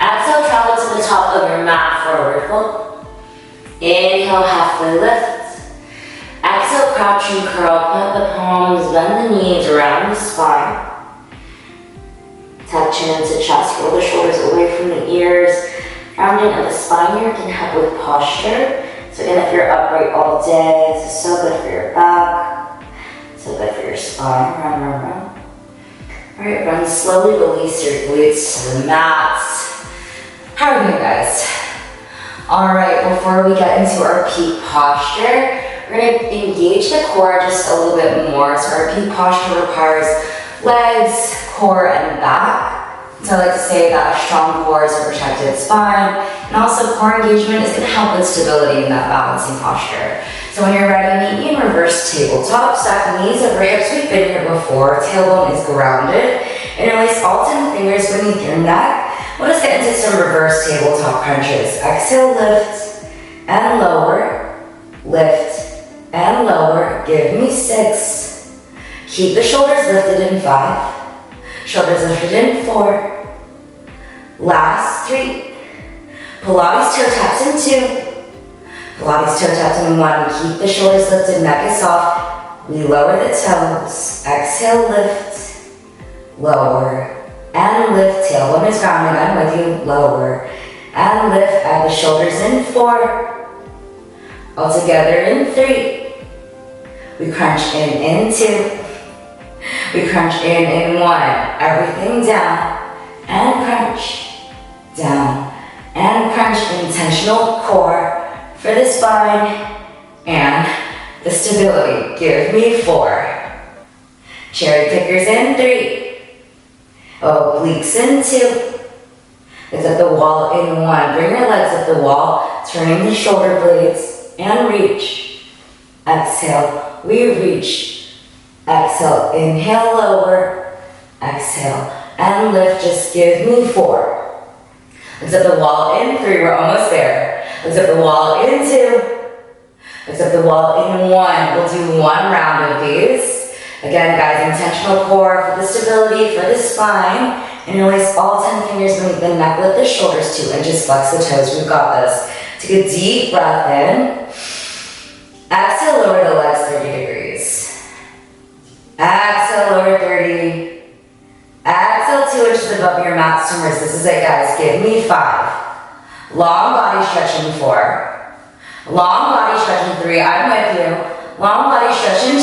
Exhale, travel to the top of your mat, forward fold. Inhale, halfway lift. Exhale, crouch and curl. Plant the palms, bend the knees around the spine. Tuck chin into chest, roll the shoulders away from the ears. Rounding of the spine here can help with posture. So again, if you're upright all day, this is so good for your back. So good for your spine. Round, round, round. Alright, friends, slowly release your glutes to the mats. How are you guys? Alright, before we get into our peak posture, we're going to engage the core just a little bit more. So our peak posture requires legs, core, and back. So I like to say that a strong core is a protected spine, and also core engagement is going to help with stability in that balancing posture. So when you're ready, meet me in reverse tabletop. Stack the knees over hips. We've been here before. Tailbone is grounded. Interlace all 10 fingers beneath your neck. We'll just get into some reverse tabletop crunches. Exhale, lift and lower. Lift and lower. Give me 6. Keep the shoulders lifted in 5. Shoulders lifted in 4. Last 3. Pilates toe taps in 2. Pilates toe taps in 1. Keep the shoulders lifted, neck is soft. We lower the toes. Exhale, lift. Lower. And lift. Tailbone is grounded. I'm with you. Lower. And lift. Add the shoulders in 4. All together in 3. We crunch in 2. We crunch in 1. Everything down. And crunch. Down. And crunch. Intentional core for the spine and the stability. Give me 4. Cherry pickers in 3. Obliques in 2. Lift up the wall in 1. Bring your legs up the wall, turning the shoulder blades and reach. Exhale, we reach. Exhale, inhale, lower. Exhale, and lift. Just give me 4. Lift up the wall in 3. We're almost there. Lift up the wall in 2. Lift up the wall in 1. We'll do 1 round of these. Again, guys, intentional core for the stability, for the spine. And release all 10 fingers beneath the neck, lift the shoulders too, and just flex the toes. We've got this. Take a deep breath in. Exhale, lower the legs 30 degrees. Exhale, lower 30. Exhale, 2 inches above your mat swimmers. This is it, guys. Give me 5. Long body stretch in 4. Long body stretch in 3. I'm with you. Long body stretch in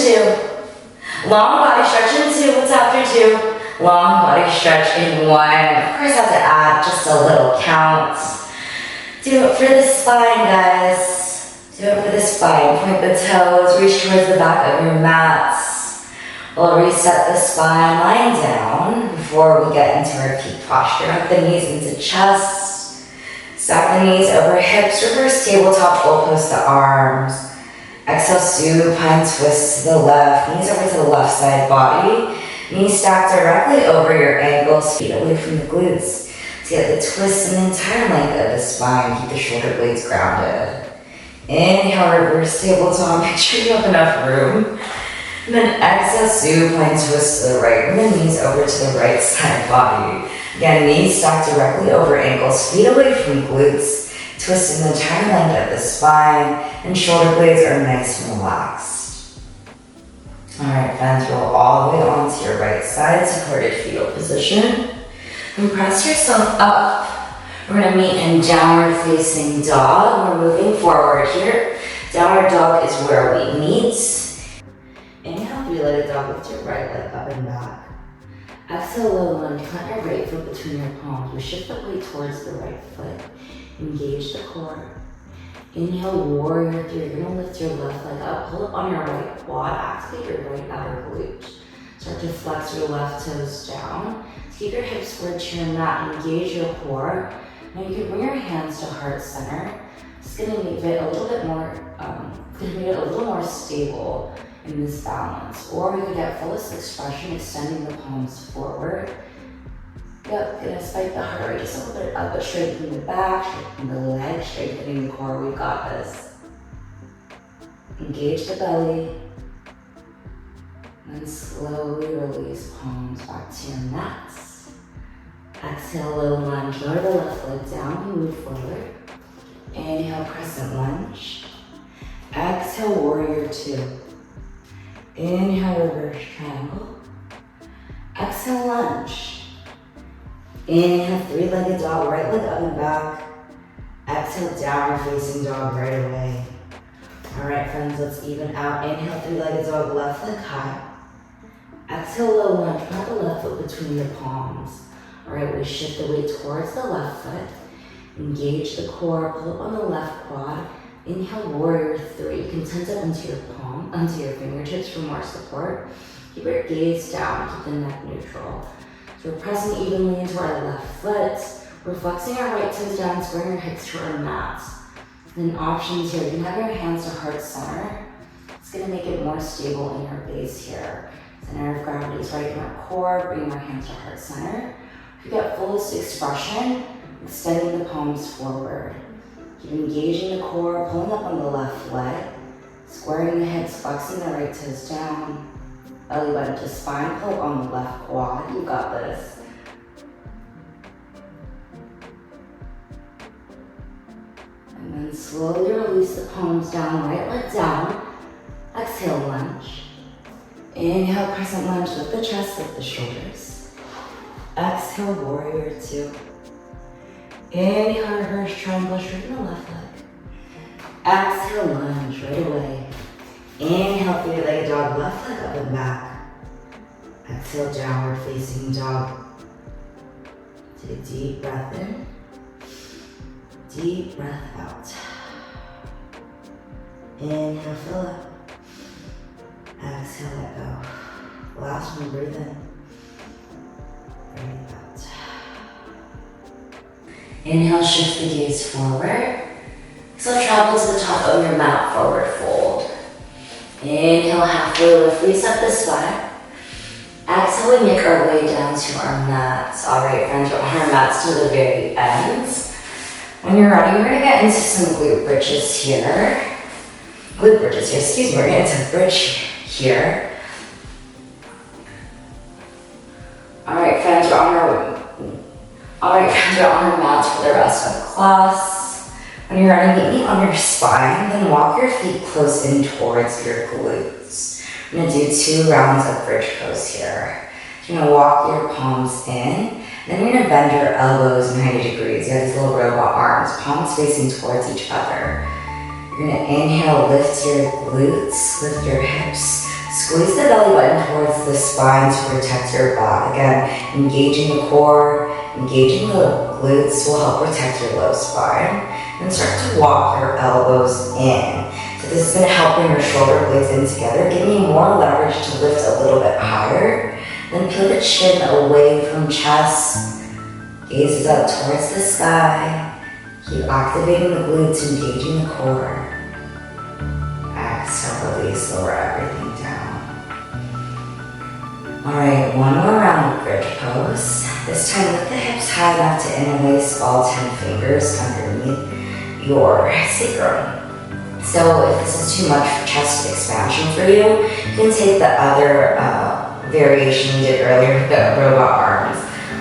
2. Long body stretch in 2. What's after 2? Long body stretch in 1. Of course, I have to add just a little count. Do it for the spine, guys. Do it for the spine. Point the toes, reach towards the back of your mats. We'll reset the spine, lying down before we get into our peak posture. Hug the knees into chest. Stack the knees over hips. Reverse tabletop, full post the arms. Exhale, supine twist to the left. Knees over to the left side body. Knees stacked directly over your ankles. Feet away from the glutes. To get the twist and the entire length of the spine. Keep the shoulder blades grounded. Inhale, reverse tabletop. Make sure you have enough room. And then exhale, supine twist to the right. Bring the knees over to the right side body. Again, knees stacked directly over ankles. Feet away from glutes. Twisting the entire length of the spine. And shoulder blades are nice and relaxed. Alright, friends, roll all the way onto your right side. Supported fetal position. And press yourself up. We're going to meet in downward facing dog. We're moving forward here. Downward dog is where we meet. Inhale, 3-legged dog with your right leg up and back. Exhale, low lunge. Plant your right foot between your palms. We shift the weight towards the right foot. Engage the core. Inhale, warrior 3. You're going to lift your left leg up. Pull up on your right quad. Activate your right outer glute. Start to flex your left toes down. Keep your hips squared to your mat. Engage your core. Now you can bring your hands to heart center. It's going to make it a little bit more, stable in this balance. Or we could get fullest expression, extending the palms forward. Yep, gonna spike the heart rate just a little bit up, but straightening the back, straightening the legs, straightening the core. We've got this. Engage the belly. And slowly release palms back to your mats. Exhale, low lunge. Lower the left leg down and move forward. Inhale, crescent lunge. Exhale, warrior 2. Inhale, reverse triangle. Exhale, lunge. Inhale, 3-legged dog, right leg up and back. Exhale, downward facing dog right away. Alright, friends, let's even out. Inhale, 3-legged dog, left leg high. Exhale, low lunge. Plant the left foot between your palms. Alright, we shift the weight towards the left foot. Engage the core, pull up on the left quad. Inhale, warrior 3. You can tense up into your fingertips for more support. Keep your gaze down, keep the neck neutral. So we're pressing evenly into our left foot. We're flexing our right toes down, squaring our hips to our mats. Then options here, you can have your hands to heart center. It's gonna make it more stable in your base here. Center of gravity is right in our core, bring our hands to heart center. You get fullest expression, extending the palms forward. Keep engaging the core, pulling up on the left leg, squaring the hips, flexing the right toes down. Belly button to spine, pull up on the left quad. You got this. And then slowly release the palms down, right leg down. Exhale, lunge. Inhale, crescent lunge, lift the chest, lift the shoulders. Exhale, warrior 2. Inhale, reverse triangle, straighten the left leg. Exhale, lunge, right away. Inhale, 3-legged dog, left leg up and back. Exhale, downward facing dog. Take a deep breath in. Deep breath out. Inhale, fill up. Exhale, let go. Last one, breathe in. Breathe out. Inhale, shift the gaze forward. Exhale, travel to the top of your mat, forward fold. Inhale, halfway lift, reset the spine. Exhale, we make our way down to our mats. Alright, friends, we're on our mats to the very ends. When you're ready, we're gonna get into some glute bridges here. We're gonna get into bridge here. Alright, friends, we're on our it on your mat for the rest of class. When you're ready, meet me on your spine, then walk your feet close in towards your glutes. We're gonna do 2 rounds of bridge pose here. You're gonna walk your palms in, then you're gonna bend your elbows 90 degrees. You have these little robot arms, palms facing towards each other. You're gonna inhale, lift your glutes, lift your hips. Squeeze the belly button towards the spine to protect your back. Again, engaging the core, engaging the glutes will help protect your low spine. Then start to walk your elbows in. So this is going to help bring your shoulder blades in together, giving you more leverage to lift a little bit higher. Then peel the chin away from chest. Gaze up towards the sky. Keep activating the glutes, engaging the core. Exhale, release, lower everything down. Alright, one more round of bridge pose. This time lift the hips high enough to interlace all 10 fingers underneath your sacrum. So if this is too much chest expansion for you, you can take the other variation you did earlier with the robot arms.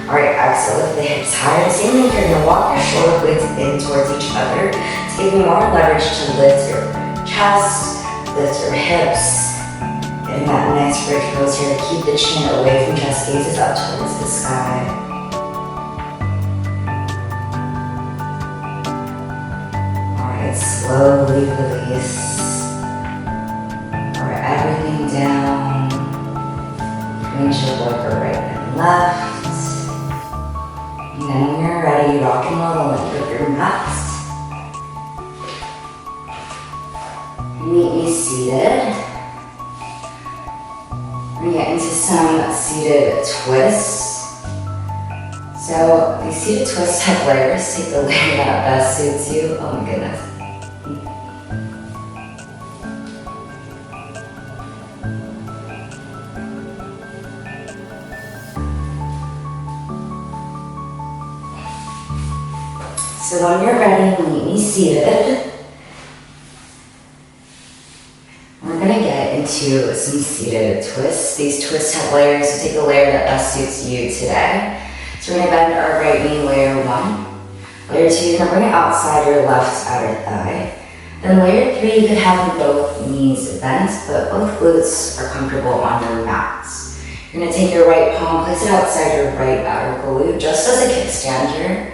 Alright, exhale, lift the hips higher. Same thing, you're going to walk your shoulder blades in towards each other to give you more leverage to lift your chest, lift your hips. In that nice bridge pose here, keep the chin away from chest, gazes up towards the sky. Alright, slowly release. Alright, everything down. Windshield over right and left. And then when you're ready, rock and roll the length of your mat. Meet me seated. We're gonna get into some seated twists. So these seated twists have layers. Take the layer that best suits you. Oh my goodness. So when you're ready, meet me seated. We're gonna get into some seated twists. These twists have layers, so take a layer that best suits you today. So we're gonna bend our right knee, layer 1. Layer 2, you're gonna bring it outside your left outer thigh. Then layer 3, you could have both knees bent, but both glutes are comfortable on your mats. You're gonna take your right palm, place it outside your right outer glute, just as a kickstand here.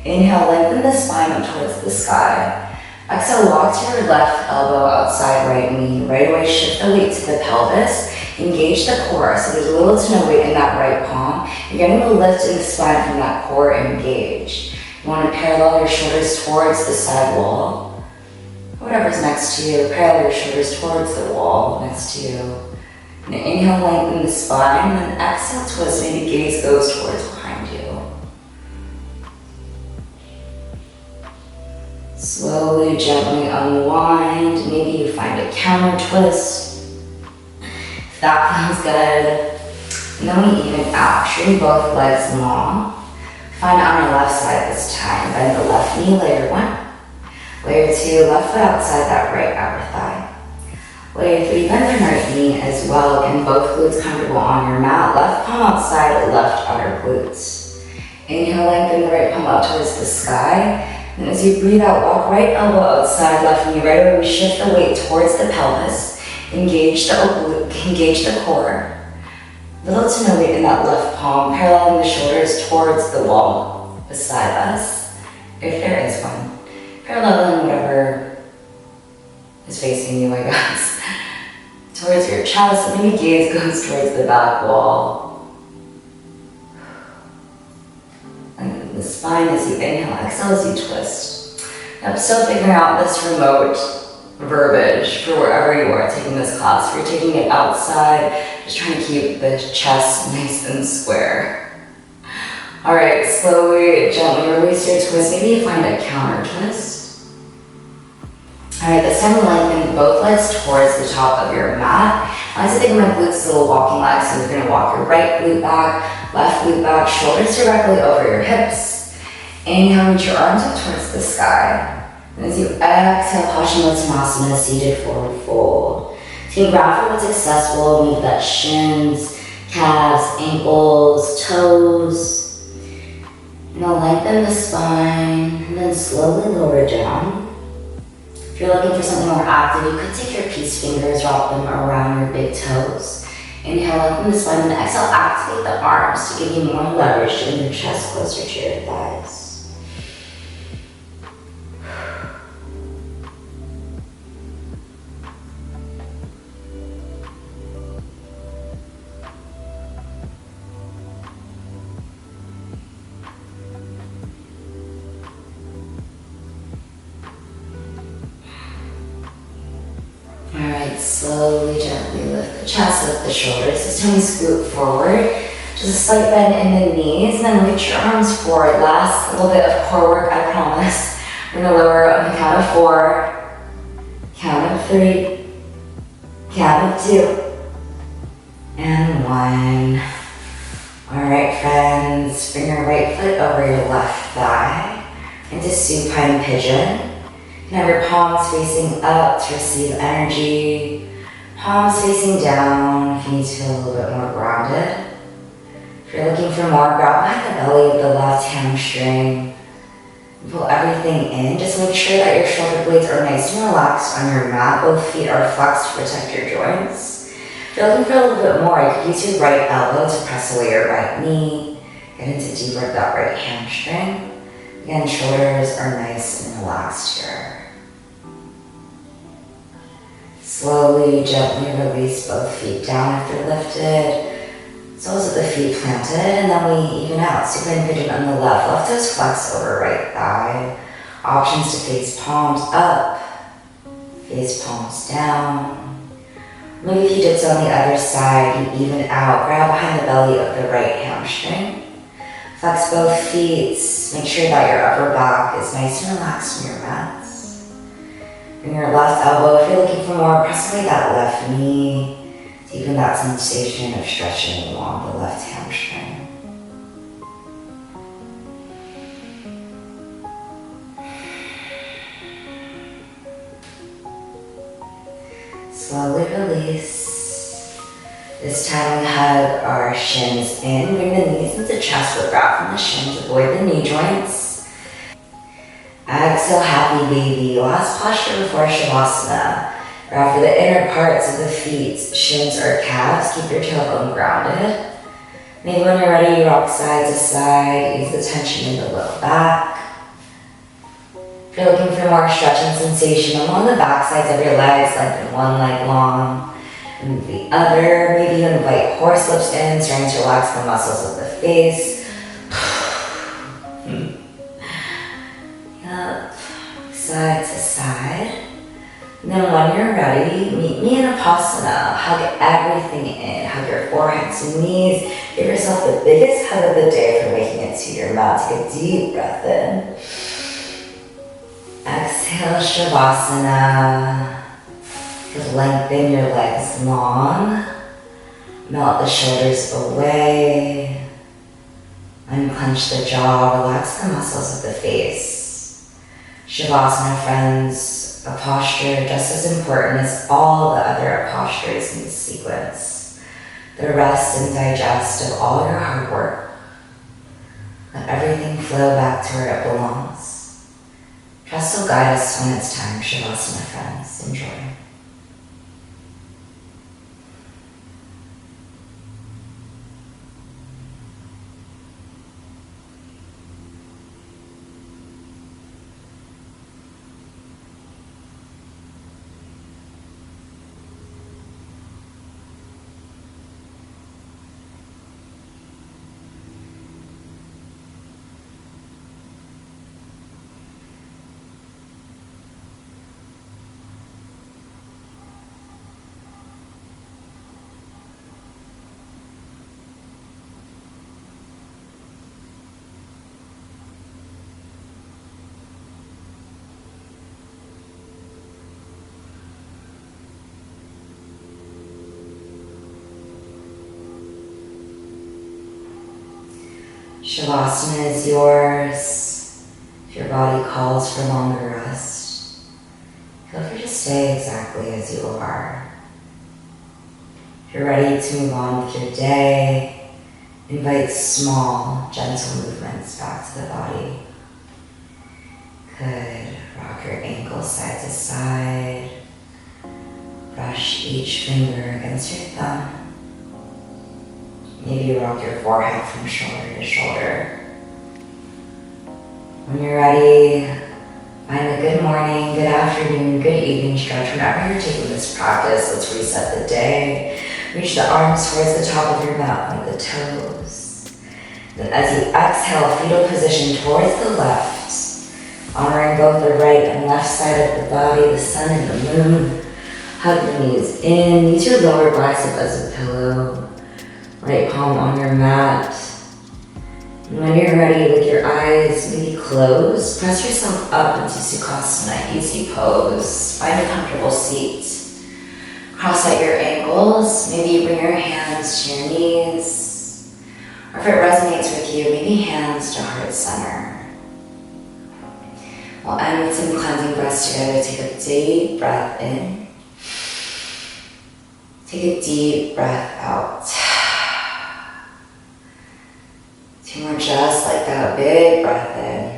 Inhale, lengthen the spine up towards the sky. Exhale, walk to your left elbow outside right knee. Right away, shift the weight to the pelvis. Engage the core, so there's little to no weight in that right palm. You're getting a lift in the spine from that core engaged. You want to parallel your shoulders towards the side wall. Whatever's next to you, parallel your shoulders towards the wall next to you. And inhale, lengthen the spine, and then exhale, twist. Maybe gaze goes towards behind you. Slowly, gently unwind. Maybe you find a counter twist. If that feels good. And then we even out. String both legs long. Find on your left side this time. Bend the left knee, layer 1. Layer 2, left foot outside that right outer thigh. Layer 3, bend the right knee as well. Again, both glutes comfortable on your mat. Left palm outside, left outer glutes. Inhale, lengthen the right palm up towards the sky. And as you breathe out, walk right elbow outside, left knee. Right away, we shift the weight towards the pelvis. Engage the core. Little to no weight in that left palm, paralleling the shoulders towards the wall beside us, if there is one. Paralleling whatever is facing you, I guess. Towards your chest, and maybe gaze goes towards the back wall. The spine as you inhale, exhale as you twist. Now I'm still figuring out this remote verbiage for wherever you are taking this class. If you're taking it outside, just trying to keep the chest nice and square. Alright, slowly, gently release your twist. Maybe you find a counter twist. Alright, this time lengthen both legs towards the top of your mat. I like to think of my glutes as little walking legs, so you're going to walk your right glute back, left glute back, shoulders directly over your hips. Inhale, reach your arms up towards the sky. And as you exhale, Paschimottanasana, seated forward fold. So you grab for what's accessible, move that shins, calves, ankles, toes. Now lengthen the spine and then slowly lower it down. If you're looking for something more active, you could take your peace fingers, wrap them around your big toes. Inhale, lengthen the spine, and exhale, activate the arms to give you more leverage, getting your chest closer to your thighs. Alright, slowly, gently lift the chest, lift the shoulders. This time we scoot forward. Just a slight bend in the knees, and then reach your arms forward. Last little bit of core work, I promise. We're gonna lower on the count of 4, count of 3, count of 2, and 1. Alright, friends, bring your right foot over your left thigh into supine pigeon. Now your palms facing up to receive energy, palms facing down if you need to feel a little bit more grounded. If you're looking for more, grab behind the belly of the left hamstring. Pull everything in. Just make sure that your shoulder blades are nice and relaxed on your mat. Both feet are flexed to protect your joints. If you're looking for a little bit more, you could use your right elbow to press away your right knee. Get into deeper of that right hamstring. Again, shoulders are nice and relaxed here. Slowly, gently release both feet down if they're lifted. Soles of the feet planted, and then we even out. Supine pigeon on the left. Left toes flex over right thigh. Options to face palms up, face palms down. Maybe if you did so on the other side, you even out. Grab behind the belly of the right hamstring. Flex both feet. Make sure that your upper back is nice and relaxed in your mats. Bring your left elbow, if you're looking for more, press away that left knee. Deepen that sensation of stretching along the left hamstring. Slowly release. This time we hug our shins in, bring the knees into chest, look out from the shins, avoid the knee joints. Exhale, happy baby. Last posture before Savasana. Or for the inner parts of the feet, shins or calves, keep your tailbone grounded. Maybe when you're ready, you rock side to side, ease the tension in the low back. If you're looking for more stretching sensation along the back sides of your legs, lengthen one leg long, and the other. Maybe you invite horse lips in, starting to relax the muscles of the face. Up, side to side. And then when you're ready, meet me in Vipassana. Hug everything in. Hug your forehead to knees. Give yourself the biggest hug of the day for making it to your mat. Take a deep breath in. Exhale, Shavasana. Just lengthen your legs long. Melt the shoulders away. Unclench the jaw. Relax the muscles of the face. Shavasana, friends, a posture just as important as all the other postures in this sequence. The rest and digest of all your hard work. Let everything flow back to where it belongs. Trust will guide us when it's time, Shavasana, friends. Enjoy. Shavasana is yours. If your body calls for longer rest, feel free to stay exactly as you are. If you're ready to move on with your day, Invite small, gentle movements back to the body. Good. Rock your ankles side to side. Brush each finger against your thumb. Maybe rock your forehead from shoulder to shoulder. When you're ready, find a good morning, good afternoon, good evening stretch. Whenever you're taking this practice, let's reset the day. Reach the arms towards the top of your mat, point the toes. Then as you exhale, fetal position towards the left, honoring both the right and left side of the body, the sun and the moon. Hug the knees in, use your lower bicep as a pillow. Right palm on your mat. And when you're ready, with your eyes maybe closed, press yourself up into Sukhasana, easy pose. Find a comfortable seat. Cross out your ankles, maybe bring your hands to your knees. Or if it resonates with you, maybe hands to heart center. We'll end with some cleansing breaths together. Take a deep breath in. Take a deep breath out. Two more just like that, big breath in.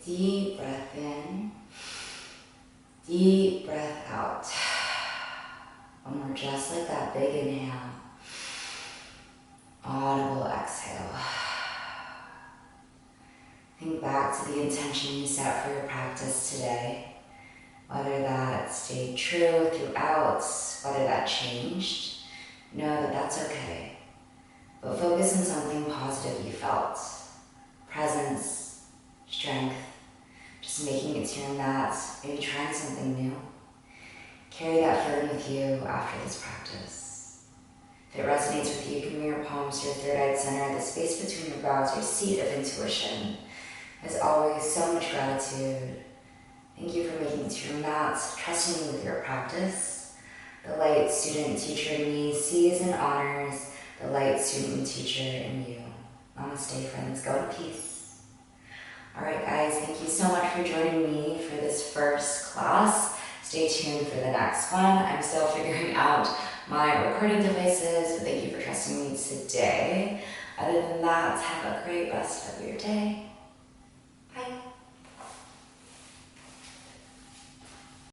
Deep breath in, deep breath out. One more just like that, big inhale. Audible exhale. Think back to the intention you set for your practice today. Whether that stayed true throughout, whether that changed, know that that's okay. But focus on something positive you felt. Presence, strength, just making it to your mat, maybe trying something new. Carry that feeling with you after this practice. If it resonates with you, you can bring your palms to your third eye center, the space between your brows, your seat of intuition. As always, so much gratitude. Thank you for making it to your mat, trusting me with your practice. The light student teacher in me sees and honors the light student teacher in you. Namaste, friends. Go in peace. All right, guys, thank you so much for joining me for this first class. Stay tuned for the next one. I'm still figuring out my recording devices, but thank you for trusting me today. Other than that, have a great rest of your day.